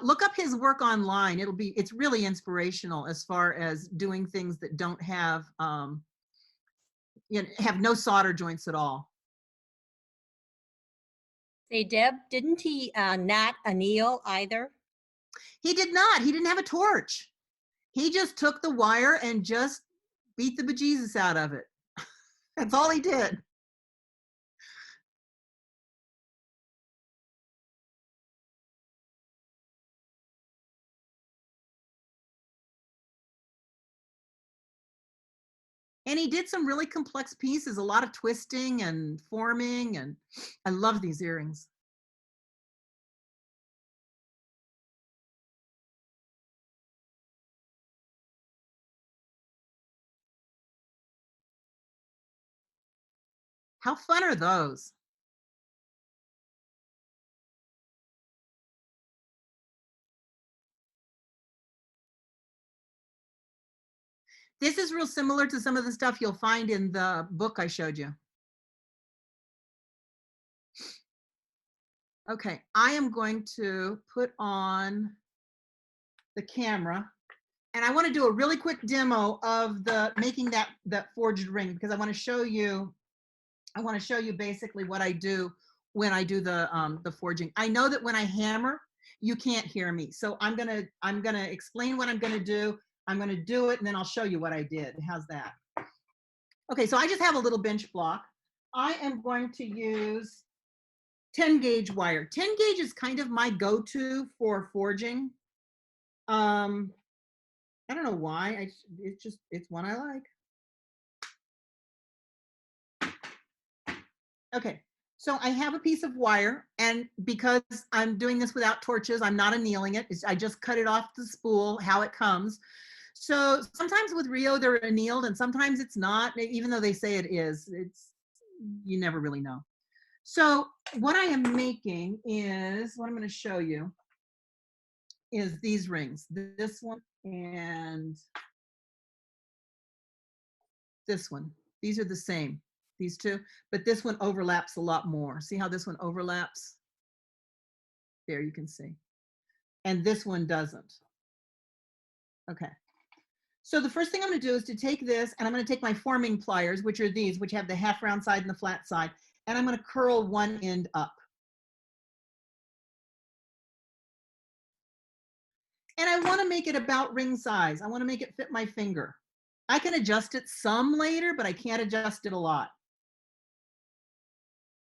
Look up his work online. It's really inspirational as far as doing things that don't have, have no solder joints at all. Say, Deb, didn't he not anneal either? He did not. He didn't have a torch. He just took the wire and just beat the bejesus out of it. That's all he did. And he did some really complex pieces, a lot of twisting and forming, and I love these earrings. How fun are those? This is real similar to some of the stuff you'll find in the book I showed you. Okay, I am going to put on the camera, and I want to do a really quick demo of the making that forged ring, because I want to show you basically what I do when I do the forging. I know that when I hammer, you can't hear me, so I'm gonna explain what I'm gonna do. I'm gonna do it, and then I'll show you what I did. How's that? Okay, so I just have a little bench block. I am going to use 10 gauge wire. 10 gauge is kind of my go-to for forging. I don't know why. It's one I like. Okay, so I have a piece of wire, and because I'm doing this without torches, I'm not annealing it. I just cut it off the spool, how it comes. So sometimes with Rio, they're annealed, and sometimes it's not, even though they say it is. You never really know. So what I am making is, what I'm going to show you is these rings, this one and this one. These are the same, these two, but this one overlaps a lot more. See how this one overlaps? There, you can see. And this one doesn't. Okay. So the first thing I'm going to do is to take this, and I'm going to take my forming pliers, which are these, which have the half round side and the flat side, and I'm going to curl one end up. And I want to make it about ring size. I want to make it fit my finger. I can adjust it some later, but I can't adjust it a lot.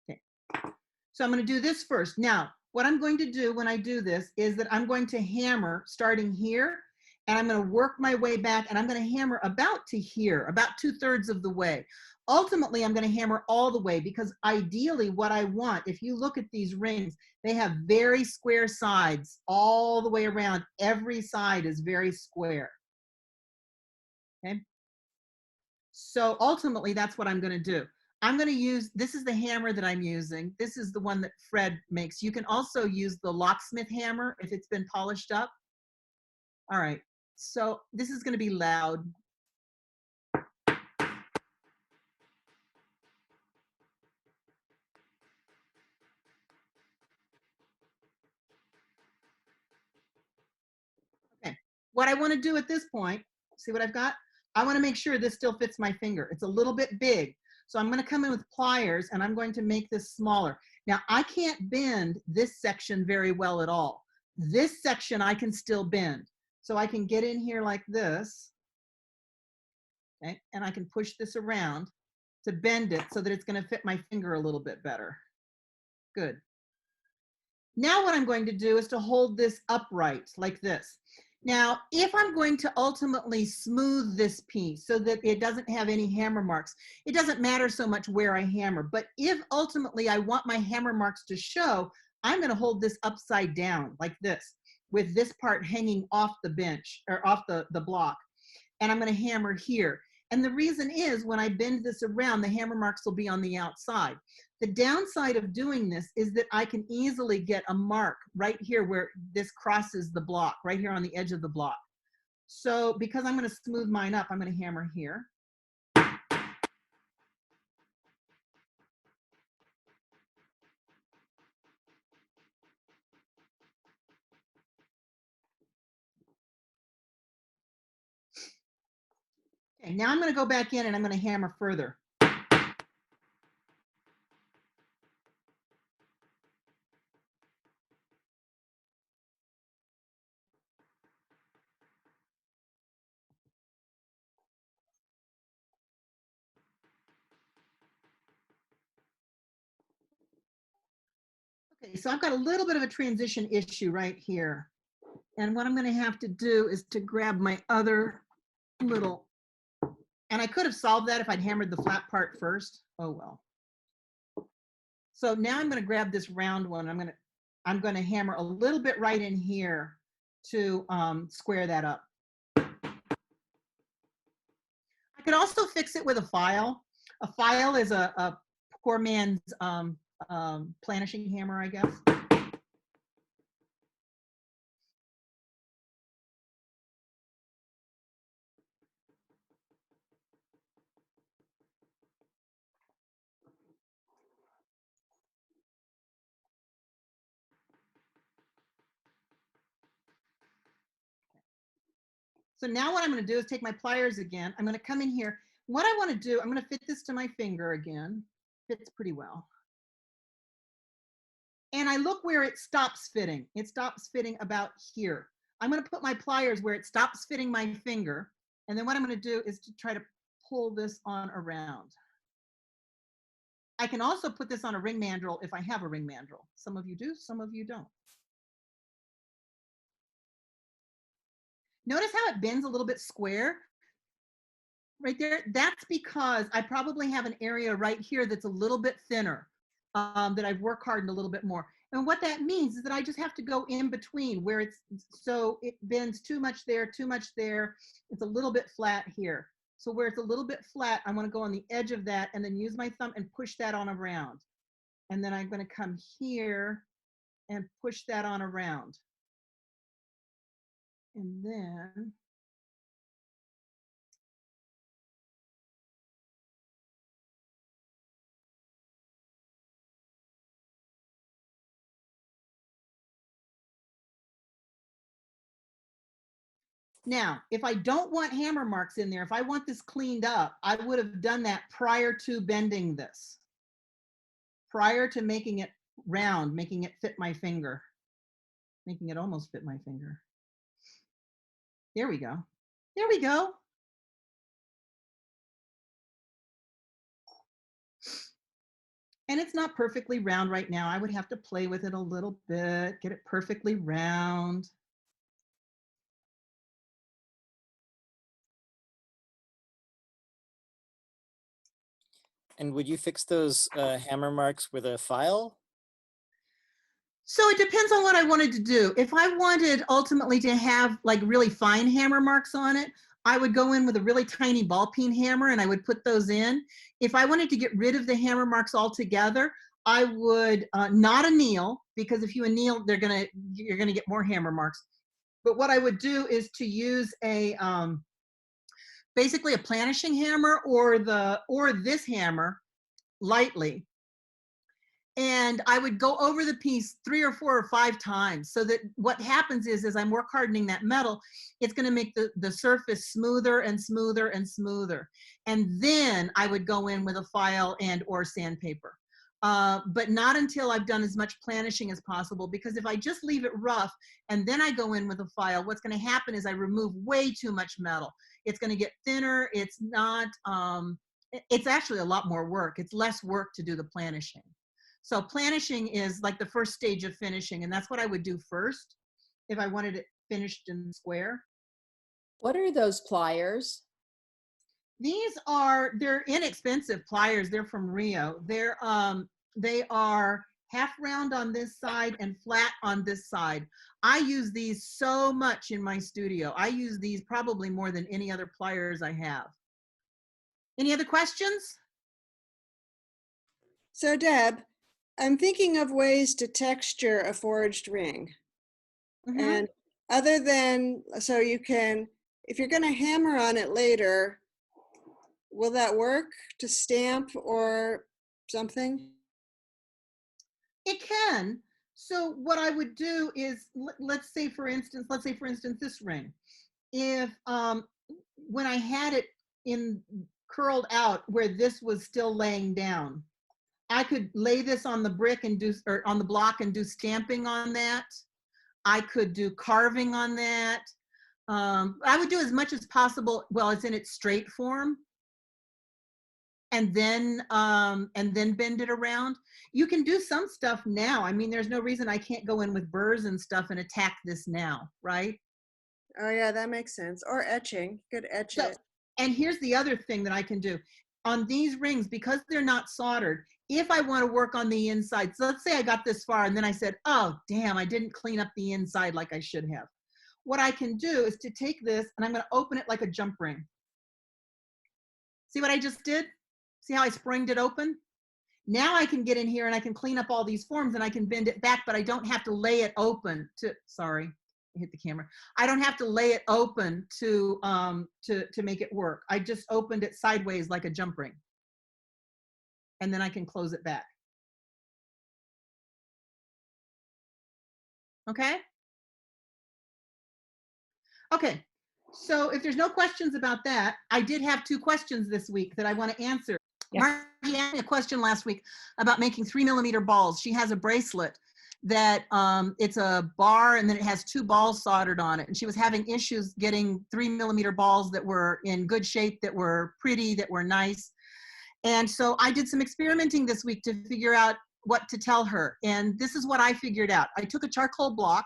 Okay. So I'm going to do this first. Now, what I'm going to do when I do this is that I'm going to hammer starting here, and I'm going to work my way back, and I'm going to hammer about to here, about 2/3 of the way. Ultimately, I'm going to hammer all the way, because ideally what I want, if you look at these rings, they have very square sides all the way around. Every side is very square. Okay. So ultimately, that's what I'm going to do. I'm going to use, this is the hammer that I'm using. This is the one that Fred makes. You can also use the locksmith hammer if it's been polished up. All right. So this is going to be loud. Okay. What I want to do at this point, see what I've got? I want to make sure this still fits my finger. It's a little bit big. So I'm going to come in with pliers, and I'm going to make this smaller. Now, I can't bend this section very well at all. This section I can still bend. So I can get in here like this, okay, and I can push this around to bend it so that it's going to fit my finger a little bit better. Good. Now what I'm going to do is to hold this upright like this. Now, if I'm going to ultimately smooth this piece so that it doesn't have any hammer marks, it doesn't matter so much where I hammer. But if ultimately I want my hammer marks to show, I'm going to hold this upside down like this, with this part hanging off the bench or off the block. And I'm going to hammer here. And the reason is when I bend this around, the hammer marks will be on the outside. The downside of doing this is that I can easily get a mark right here where this crosses the block, right here on the edge of the block. So because I'm going to smooth mine up, I'm going to hammer here. Okay, now I'm going to go back in and I'm going to hammer further. Okay, so I've got a little bit of a transition issue right here. And what I'm going to have to do is to grab my other little, and I could have solved that if I'd hammered the flat part first. Oh, well. So now I'm going to grab this round one. I'm going to hammer a little bit right in here to square that up. I could also fix it with a file. A file is a poor man's planishing hammer, I guess. So now what I'm going to do is take my pliers again. I'm going to come in here. What I want to do, I'm going to fit this to my finger again. Fits pretty well. And I look where it stops fitting. It stops fitting about here. I'm going to put my pliers where it stops fitting my finger. And then what I'm going to do is to try to pull this on around. I can also put this on a ring mandrel if I have a ring mandrel. Some of you do, some of you don't. Notice how it bends a little bit square right there. That's because I probably have an area right here that's a little bit thinner, that I've worked hardened a little bit more. And what that means is that I just have to go in between where it's, so it bends too much there, too much there. It's a little bit flat here. So where it's a little bit flat, I want to go on the edge of that and then use my thumb and push that on around. And then I'm going to come here and push that on around. And then now, if I don't want hammer marks in there, if I want this cleaned up, I would have done that prior to bending this, prior to making it round, making it fit my finger, making it almost fit my finger. There we go. There we go. And it's not perfectly round right now. I would have to play with it a little bit, get it perfectly round. And would you fix those hammer marks with a file? So it depends on what I wanted to do. If I wanted ultimately to have like really fine hammer marks on it, I would go in with a really tiny ball peen hammer and I would put those in. If I wanted to get rid of the hammer marks altogether, I would not anneal, because if you anneal, you're gonna get more hammer marks. But what I would do is to use a basically a planishing hammer or this hammer lightly. And I would go over the piece 3 or 4 or 5 times, so that what happens is, as I'm work hardening that metal, it's going to make the surface smoother and smoother and smoother. And then I would go in with a file and or sandpaper. But not until I've done as much planishing as possible, because if I just leave it rough and then I go in with a file, what's going to happen is I remove way too much metal. It's going to get thinner. It's not, it's actually a lot more work. It's less work to do the planishing. So planishing is like the first stage of finishing, and that's what I would do first if I wanted it finished in square. What are those pliers? They're inexpensive pliers. They're from Rio. They are half round on this side and flat on this side. I use these so much in my studio. I use these probably more than any other pliers I have. Any other questions? So Deb, I'm thinking of ways to texture a forged ring. Mm-hmm. And other than, so you can, if you're going to hammer on it later, will that work to stamp or something? It can. So what I would do is, let's say for instance this ring. If when I had it in curled out where this was still laying down, I could lay this on the brick and do, or on the block and do stamping on that. I could do carving on that. I would do as much as possible while it's in its straight form, and then bend it around. You can do some stuff now. I mean, there's no reason I can't go in with burrs and stuff and attack this now, right? Oh yeah, that makes sense. Or etching, you could etch it. And here's the other thing that I can do. On these rings, because they're not soldered, if I want to work on the inside, so let's say I got this far and then I said, oh, damn, I didn't clean up the inside like I should have. What I can do is to take this and I'm going to open it like a jump ring. See what I just did? See how I springed it open? Now I can get in here and I can clean up all these forms and I can bend it back, but I don't have to lay it open to, sorry, I hit the camera. I don't have to lay it open to make it work. I just opened it sideways like a jump ring. And then I can close it back. Okay? Okay, so if there's no questions about that, I did have 2 questions this week that I want to answer. Yeah. Margie asked me a question last week about making 3mm balls. She has a bracelet that it's a bar and then it has 2 balls soldered on it. And she was having issues getting 3mm balls that were in good shape, that were pretty, that were nice. And so I did some experimenting this week to figure out what to tell her. And this is what I figured out. I took a charcoal block,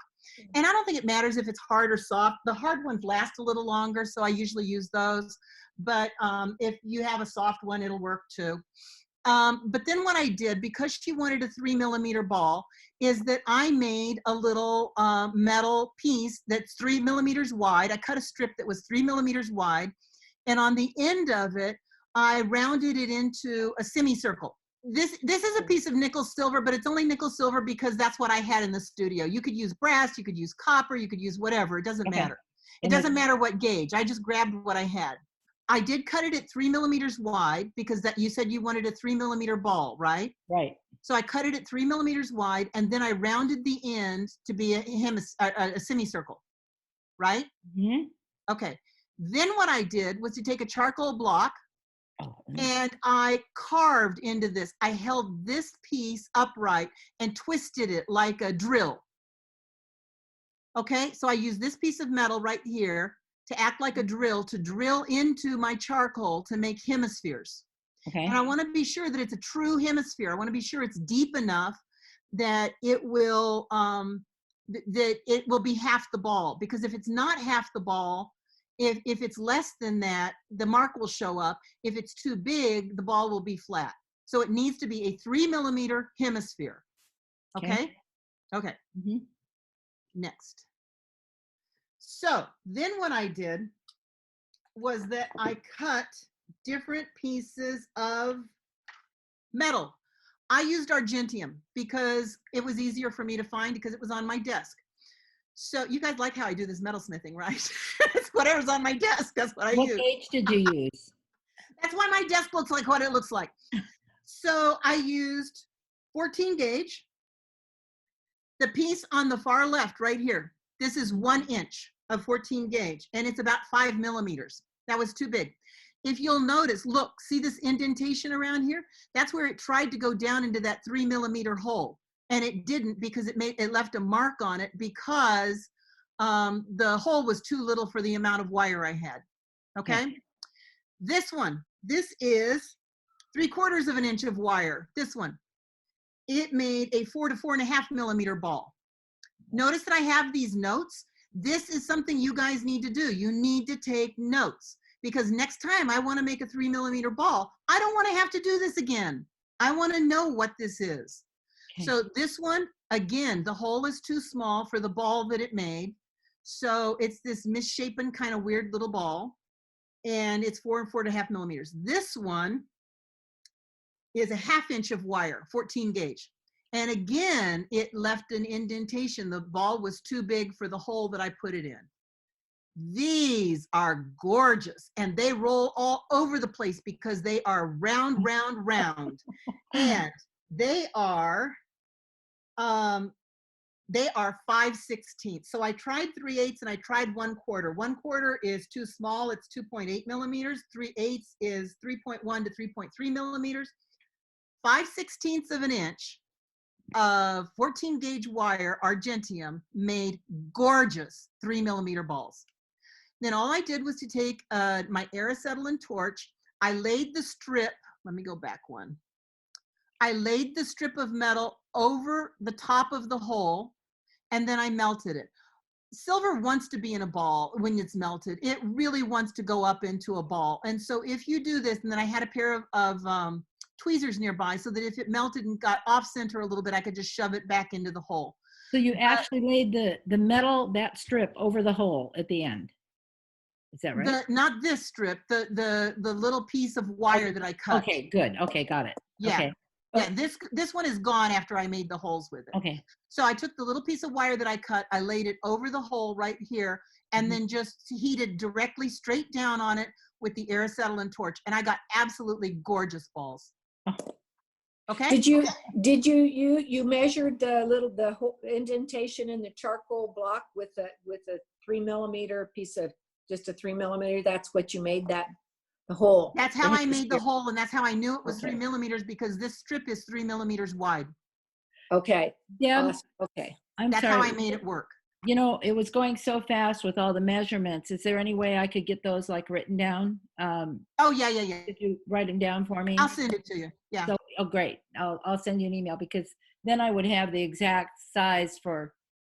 and I don't think it matters if it's hard or soft. The hard ones last a little longer, so I usually use those. But if you have a soft one, it'll work too. But then what I did, because she wanted a 3mm ball, is that I made a little metal piece that's 3mm wide. I cut a strip that was 3mm wide, and on the end of it, I rounded it into a semicircle. This is a piece of nickel silver, but it's only nickel silver because that's what I had in the studio. You could use brass, you could use copper, you could use whatever. It doesn't matter. It doesn't matter what gauge. I just grabbed what I had. I did cut it at 3mm wide because that you said you wanted a 3mm ball, right? Right. So I cut it at 3mm wide, and then I rounded the end to be a semicircle, right? Mm-hmm. Okay. Then what I did was to take a charcoal block, Oh, and I carved into this. I held this piece upright and twisted it like a drill. Okay, so I used this piece of metal right here to act like a drill, to drill into my charcoal to make hemispheres. okay. And I want to be sure that it's a true hemisphere. I want to be sure it's deep enough that it will be half the ball. Because if it's not half the ball, if it's less than that, the mark will show up. If it's too big, the ball will be flat. So it needs to be a 3mm hemisphere. Okay? Okay. Mm-hmm. Next. So then what I did was that I cut different pieces of metal. I used argentium because it was easier for me to find because it was on my desk. So you guys like how I do this metalsmithing, right? It's whatever's on my desk, that's what I What use. gauge did you use? That's why my desk looks like what it looks like. So I used 14 gauge. The piece on the far left right here, this is 1 inch of 14 gauge, and it's about 5mm. That was too big. If you'll notice, look, see this indentation around here? That's where it tried to go down into that 3mm hole. And it didn't because it left a mark on it because the hole was too little for the amount of wire I had. Okay? This one, this is 3/4 of an inch of wire. This one, it made a 4 to 4.5mm ball. Notice that I have these notes. This is something you guys need to do. You need to take notes because next time I want to make a 3mm ball, I don't want to have to do this again. I want to know what this is. So this one, again, the hole is too small for the ball that it made. So it's this misshapen kind of weird little ball. And it's 4 and 4.5mm. This one is a 1/2 inch of wire, 14 gauge. And again, it left an indentation. The ball was too big for the hole that I put it in. These are gorgeous. And they roll all over the place because they are round, round, round. And they are 5/16. So I tried 3/8 and I tried 1/4. 1/4 is too small. It's 2.8mm. 3/8 is 3.1 to 3.3mm. 5/16 of an inch of 14 gauge wire argentium made gorgeous 3mm balls. Then all I did was to take my acetylene torch. I laid the strip, let me go back one. I laid the strip of metal over the top of the hole, and then I melted it. Silver wants to be in a ball when it's melted. It really wants to go up into a ball. And so if you do this, and then I had a pair of tweezers nearby so that if it melted and got off center a little bit, I could just shove it back into the hole. So you actually laid the metal, that strip over the hole at the end. Is that right? Not this strip, the little piece of wire that I cut. Okay, good. Okay, got it. Yeah. Okay. Yeah, this one is gone after I made the holes with it. Okay. So I took the little piece of wire that I cut, I laid it over the hole right here, and then just heated directly straight down on it with the acetylene torch, and I got absolutely gorgeous balls. Okay. Did you measured the whole indentation in the charcoal block with a 3 millimeter piece of, just a 3 millimeter? That's what you made the hole. That's how I made the hole, and that's how I knew it was Okay. 3 millimeters, because this strip is 3 millimeters wide. Okay. Yeah. Awesome. Okay. I'm That's sorry. how I made it work. You know, it was going so fast with all the measurements. Is there any way I could get those like written down? Oh yeah. Could you write them down for me? I'll send it to you. Yeah. So, oh, great. I'll send you an email, because then I would have the exact size for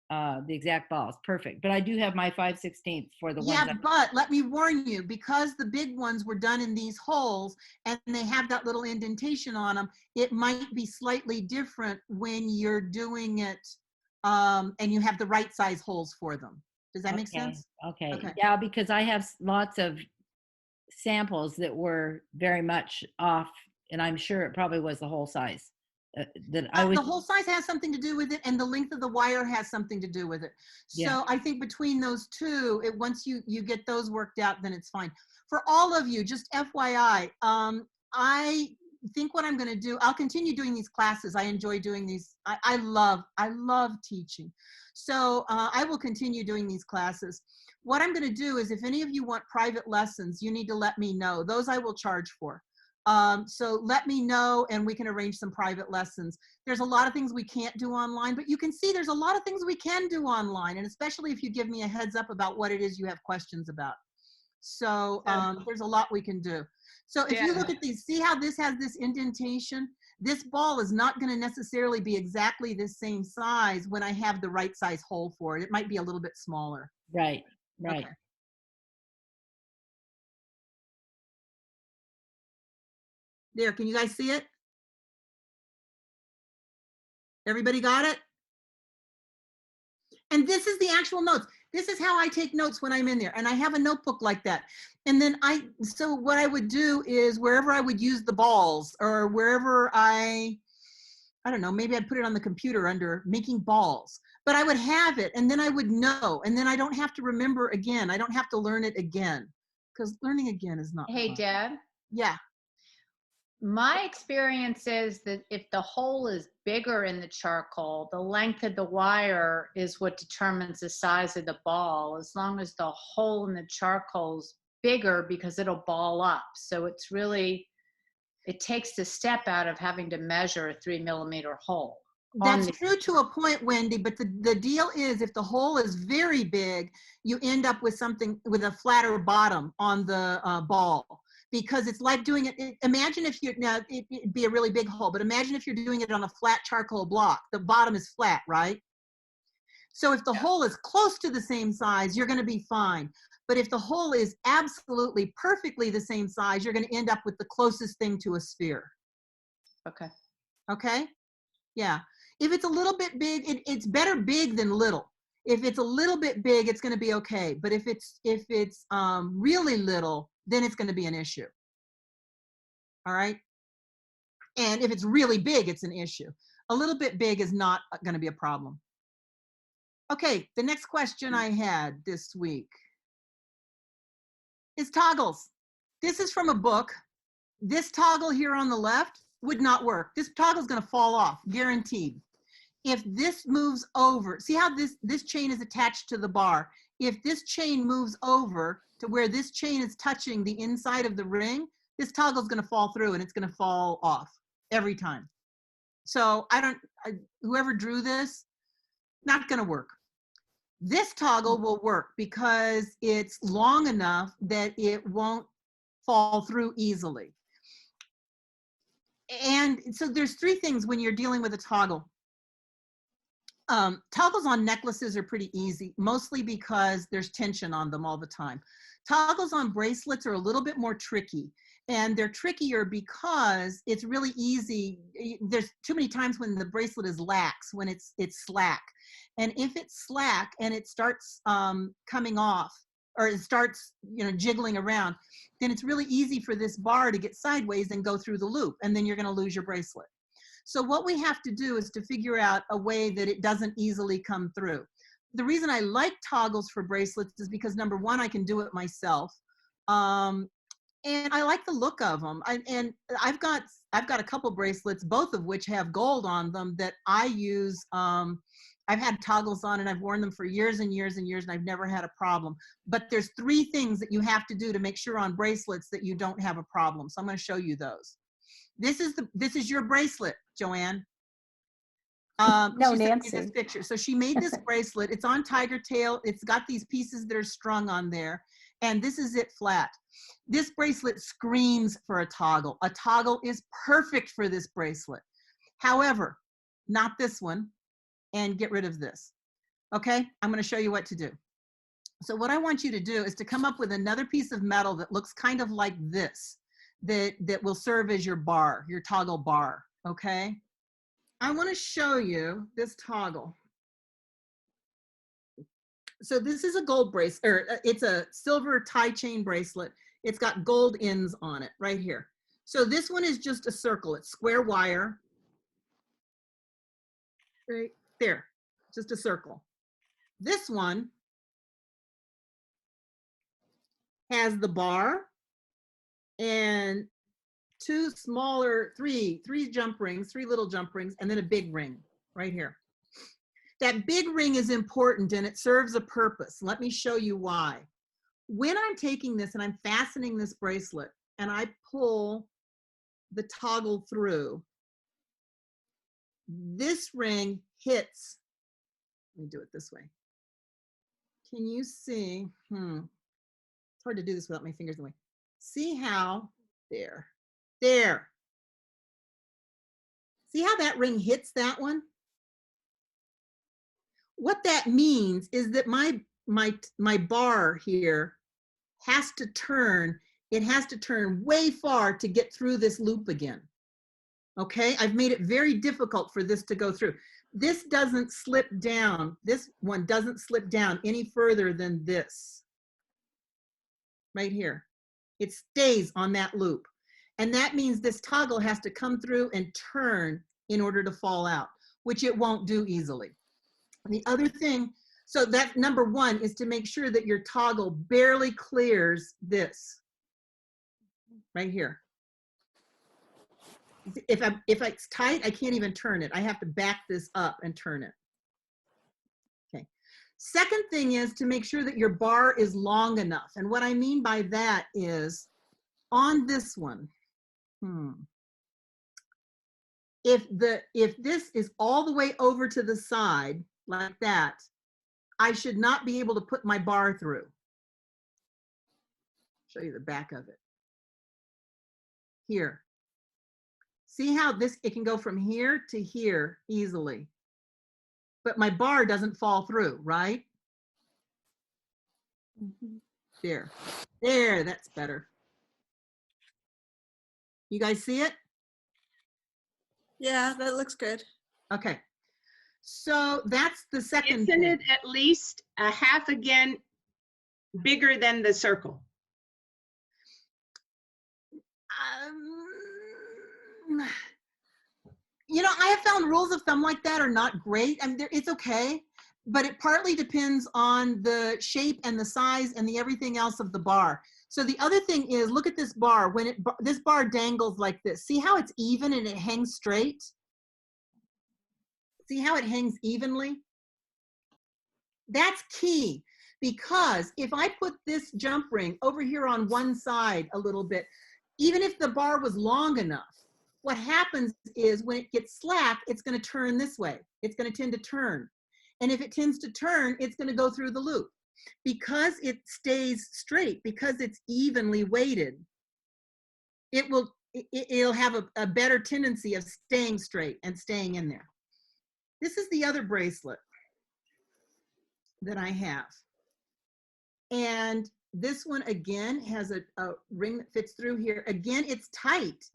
the exact balls. Perfect. But I do have my 5/16 for the Yeah, ones. but let me warn you, because the big ones were done in these holes and they have that little indentation on them, it might be slightly different when you're doing it and you have the right size holes for them. Does that make sense? Okay. Okay. Yeah, because I have lots of samples that were very much off, and I'm sure it probably was the whole size. That I would. The whole size has something to do with it, and the length of the wire has something to do with it. So Yeah. I think between those two, once you get those worked out, then it's fine. For all of you, just FYI, I think what I'm going to do, I'll continue doing these classes. I enjoy doing these. I love teaching. So I will continue doing these classes. What I'm going to do is, if any of you want private lessons, you need to let me know. Those I will charge for. So let me know and we can arrange some private lessons. There's a lot of things we can't do online, but you can see there's a lot of things we can do online, and especially if you give me a heads up about what it is you have questions about. So there's a lot we can do. So if you look at these, see how this has this indentation? This ball is not going to necessarily be exactly the same size when I have the right size hole for it. It might be a little bit smaller. Right, right. Okay. There, can you guys see it? Everybody got it? And this is the actual notes. This is how I take notes when I'm in there. And I have a notebook like that. And then so what I would do is, wherever I would use the balls, or wherever I don't know, maybe I'd put it on the computer under making balls, but I would have it, and then I would know, and then I don't have to remember again. I don't have to learn it again, because learning again is not Hey, fun. Deb. Yeah. My experience is that if the hole is bigger in the charcoal, the length of the wire is what determines the size of the ball, as long as the hole in the charcoal is bigger, because it'll ball up. So it's really, it takes the step out of having to measure a 3 millimeter hole. That's true to a point, Wendy, but the deal is, if the hole is very big, you end up with something with a flatter bottom on the ball, because it's like doing it. Imagine if it'd be a really big hole, but imagine if you're doing it on a flat charcoal block, the bottom is flat, right? So if the hole is close to the same size, you're going to be fine. But if the hole is absolutely perfectly the same size, you're going to end up with the closest thing to a sphere. Okay. Okay? Yeah. If it's a little bit big, it's better big than little. If it's a little bit big, it's going to be okay. But if it's really little, then it's going to be an issue. All right? And if it's really big, it's an issue. A little bit big is not going to be a problem. Okay, the next question I had this week is toggles. This is from a book. This toggle here on the left would not work. This toggle is going to fall off, guaranteed. If this moves over, see how this chain is attached to the bar. If this chain moves over to where this chain is touching the inside of the ring, this toggle is going to fall through and it's going to fall off every time. So whoever drew this, not going to work. This toggle will work because it's long enough that it won't fall through easily. And so there's three things when you're dealing with a toggle. Toggles on necklaces are pretty easy, mostly because there's tension on them all the time. Toggles on bracelets are a little bit more tricky, and they're trickier because it's really easy. There's too many times when the bracelet is lax, when it's slack. And if it's slack and it starts coming off, or it starts jiggling around, then it's really easy for this bar to get sideways and go through the loop, and then you're going to lose your bracelet. So what we have to do is to figure out a way that it doesn't easily come through. The reason I like toggles for bracelets is because number one, I can do it myself. And I like the look of them. And I've got a couple bracelets, both of which have gold on them that I use. I've had toggles on and I've worn them for years and years and years and I've never had a problem. But there's 3 things that you have to do to make sure on bracelets that you don't have a problem. So I'm going to show you those. This is your bracelet, Joanne. No, she sent me Nancy. this picture. So she made this bracelet. It's on tiger tail. It's got these pieces that are strung on there. And this is it flat. This bracelet screams for a toggle. A toggle is perfect for this bracelet. However, not this one. And get rid of this. Okay, I'm going to show you what to do. So what I want you to do is to come up with another piece of metal that looks kind of like this, that will serve as your bar, your toggle bar. Okay, I want to show you this toggle. So this is a gold bracelet, or it's a silver tie chain bracelet. It's got gold ends on it right here. So this one is just a circle. It's square wire. Right there, just a circle. This one has the bar and 2 smaller, three jump rings, 3 little jump rings, and then a big ring right here. That big ring is important and it serves a purpose. Let me show you why. When I'm taking this and I'm fastening this bracelet and I pull the toggle through, this ring hits. Let me do it this way. Can you see? It's hard to do this without my fingers in the way. See how, there. See how that ring hits that one? What that means is that my bar here has to turn, it has to turn way far to get through this loop again. Okay, I've made it very difficult for this to go through. This doesn't slip down. This one doesn't slip down any further than this. Right here. It stays on that loop. And that means this toggle has to come through and turn in order to fall out, which it won't do easily. The other thing, so that number 1 is to make sure that your toggle barely clears this. Right here. If it's tight, I can't even turn it. I have to back this up and turn it. Okay. Second thing is to make sure that your bar is long enough. And what I mean by that is on this one, if this is all the way over to the side like that, I should not be able to put my bar through. Show you the back of it. Here. See how it can go from here to here easily, but my bar doesn't fall through, right? There, that's better. You guys see it? Yeah, that looks good. Okay, so that's the second Isn't thing. it at least a half again bigger than the circle? You know, I have found rules of thumb like that are not great. I mean, it's okay, but it partly depends on the shape and the size and the everything else of the bar. So the other thing is, look at this bar. When this bar dangles like this, see how it's even and it hangs straight? See how it hangs evenly? That's key, because if I put this jump ring over here on one side a little bit, even if the bar was long enough, what happens is when it gets slack, it's going to turn this way. It's going to tend to turn. And if it tends to turn, it's going to go through the loop. Because it stays straight, because it's evenly weighted, it'll have a better tendency of staying straight and staying in there. This is the other bracelet that I have. And this one again has a ring that fits through here. Again, it's tight.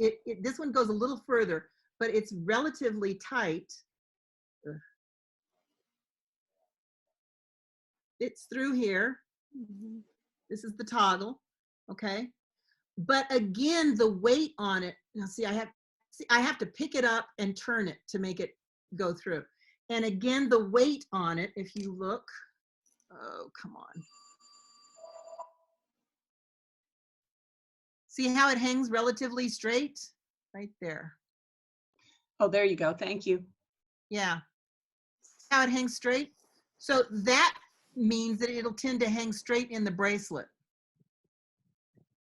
This one goes a little further, but it's relatively tight. It's through here. This is the toggle, okay? But again, the weight on it, now see, I have see, I have to pick it up and turn it to make it go through. And again, the weight on it, if you look, oh, come on. See how it hangs relatively straight? Right there. Oh, there you go. Thank you. Yeah. How it hangs straight? So that means that it'll tend to hang straight in the bracelet.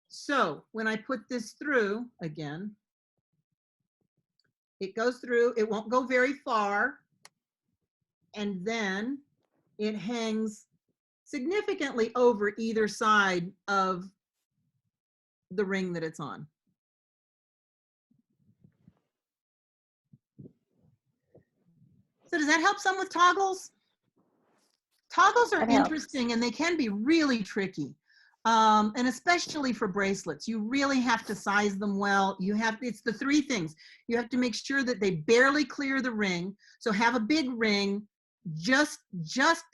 So when I put this through again, it goes through, it won't go very far, and then it hangs significantly over either side of the ring that it's on. So does that help some with toggles? Toggles are That helps. interesting and they can be really tricky. And especially for bracelets, you really have to size them well. It's the three things. You have to make sure that they barely clear the ring. So have a big ring just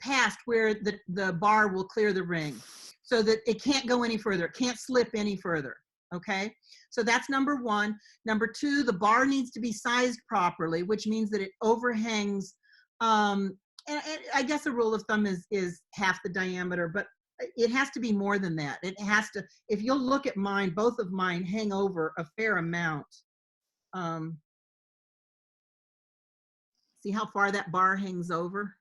past where the bar will clear the ring so that it can't go any further. It can't slip any further. Okay. So that's number one. Number two, the bar needs to be sized properly, which means that it overhangs. And I guess a rule of thumb is half the diameter, but it has to be more than that. It has to, if you'll look at mine, both of mine hang over a fair amount. See how far that bar hangs over?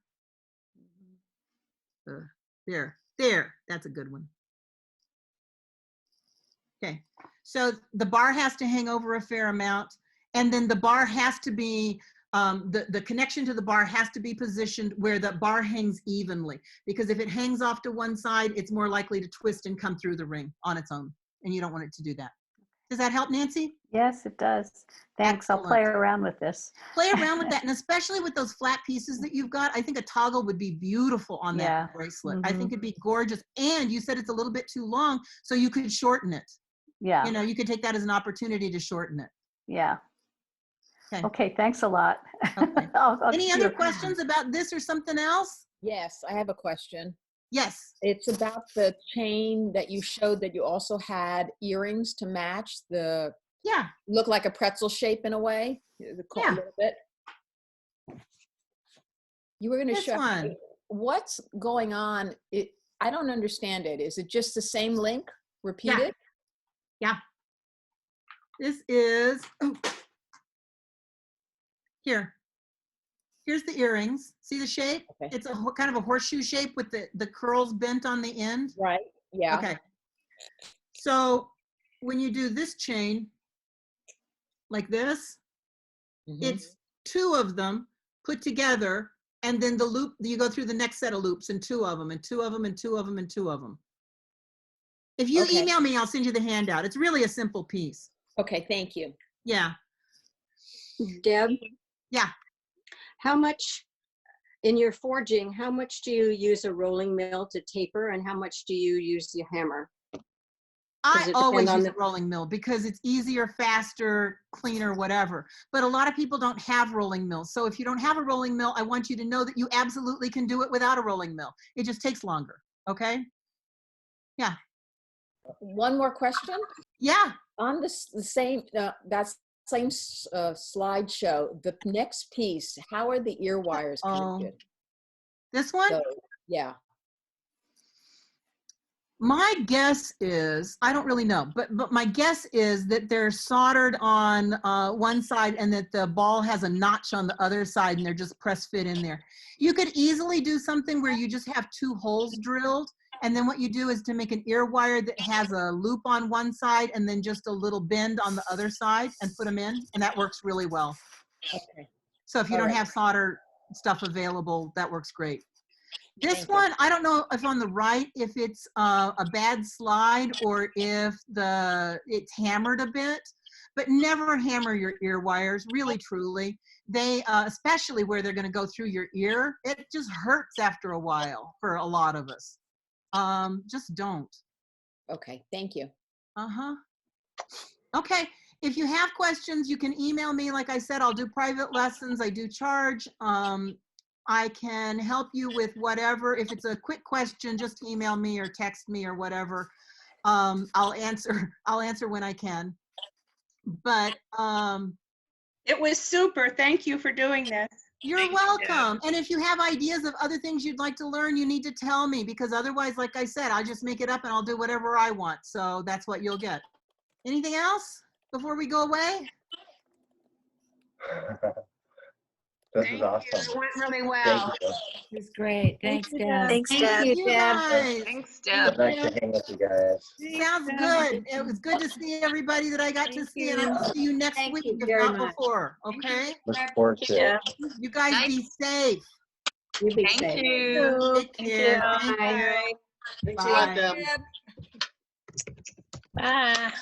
There, that's a good one. Okay, so the bar has to hang over a fair amount, and then the bar has to be, the connection to the bar has to be positioned where the bar hangs evenly, because if it hangs off to one side, it's more likely to twist and come through the ring on its own, and you don't want it to do that. Does that help, Nancy? Yes, it does. Thanks. I'll play around with this. Play around with that, and especially with those flat pieces that you've got, I think a toggle would be beautiful on that bracelet. I think it'd be gorgeous. And you said it's a little bit too long, so you could shorten it. Yeah. You know, you could take that as an opportunity to shorten it. Yeah. Okay. Okay, thanks a lot. Okay. I'll Any see other you. questions about this or something else? Yes, I have a question. Yes. It's about the chain that you showed that you also had earrings to match the, look like a pretzel shape in a way, a little bit. You were going to This show one. what's going on. I don't understand it. Is it just the same link repeated? Yeah. This is, here's the earrings. See the shape? Okay. It's a kind of a horseshoe shape with the curls bent on the end. Right. Yeah. Okay. So when you do this chain like this, it's two of them put together, and then the loop, you go through the next set of loops, and two of them, and two of them, and two of them, and two of them. If you email me, I'll send you the handout. It's really a simple piece. Okay, thank you. Yeah. Deb? Yeah. How much, in your forging, how much do you use a rolling mill to taper, and how much do you use the hammer? I always use a rolling mill because it's easier, faster, cleaner, whatever. But a lot of people don't have rolling mills. So if you don't have a rolling mill, I want you to know that you absolutely can do it without a rolling mill. It just takes longer. Okay? Yeah. One more question. Yeah. On the same, that same slideshow, the next piece, how are the ear wires connected? This one? So, yeah. My guess is, I don't really know, but my guess is that they're soldered on one side and that the ball has a notch on the other side and they're just press fit in there. You could easily do something where you just have two holes drilled, and then what you do is to make an ear wire that has a loop on one side and then just a little bend on the other side and put them in, and that works really well. Okay. So if you don't have solder stuff available, that works great. This one, I don't know if on the right, if it's a bad slide or if it's hammered a bit, but never hammer your ear wires, really, truly. They, especially where they're gonna go through your ear, it just hurts after a while for a lot of us. Just don't. Okay, thank you. Okay, if you have questions, you can email me. Like I said, I'll do private lessons, I do charge. I can help you with whatever. If it's a quick question, just email me or text me or whatever. I'll answer when I can. But It was super. Thank you for doing this. You're welcome. And if you have ideas of other things you'd like to learn, you need to tell me, because otherwise, like I said, I'll just make it up and I'll do whatever I want. So that's what you'll get. Anything else before we go away? This is awesome. It went really well. Thank you. This is great. Thanks, Deb. Thanks, Thank Deb. you guys. Thanks, It's Deb. nice to hang with you guys. Sounds good. It was good to see everybody that I got to see, and I'll see you next week, if not before. Okay? Look forward to it. You guys be safe. You be Thank safe. you. Take care. Thank you. Thanks a lot, Bye. Deb. Bye.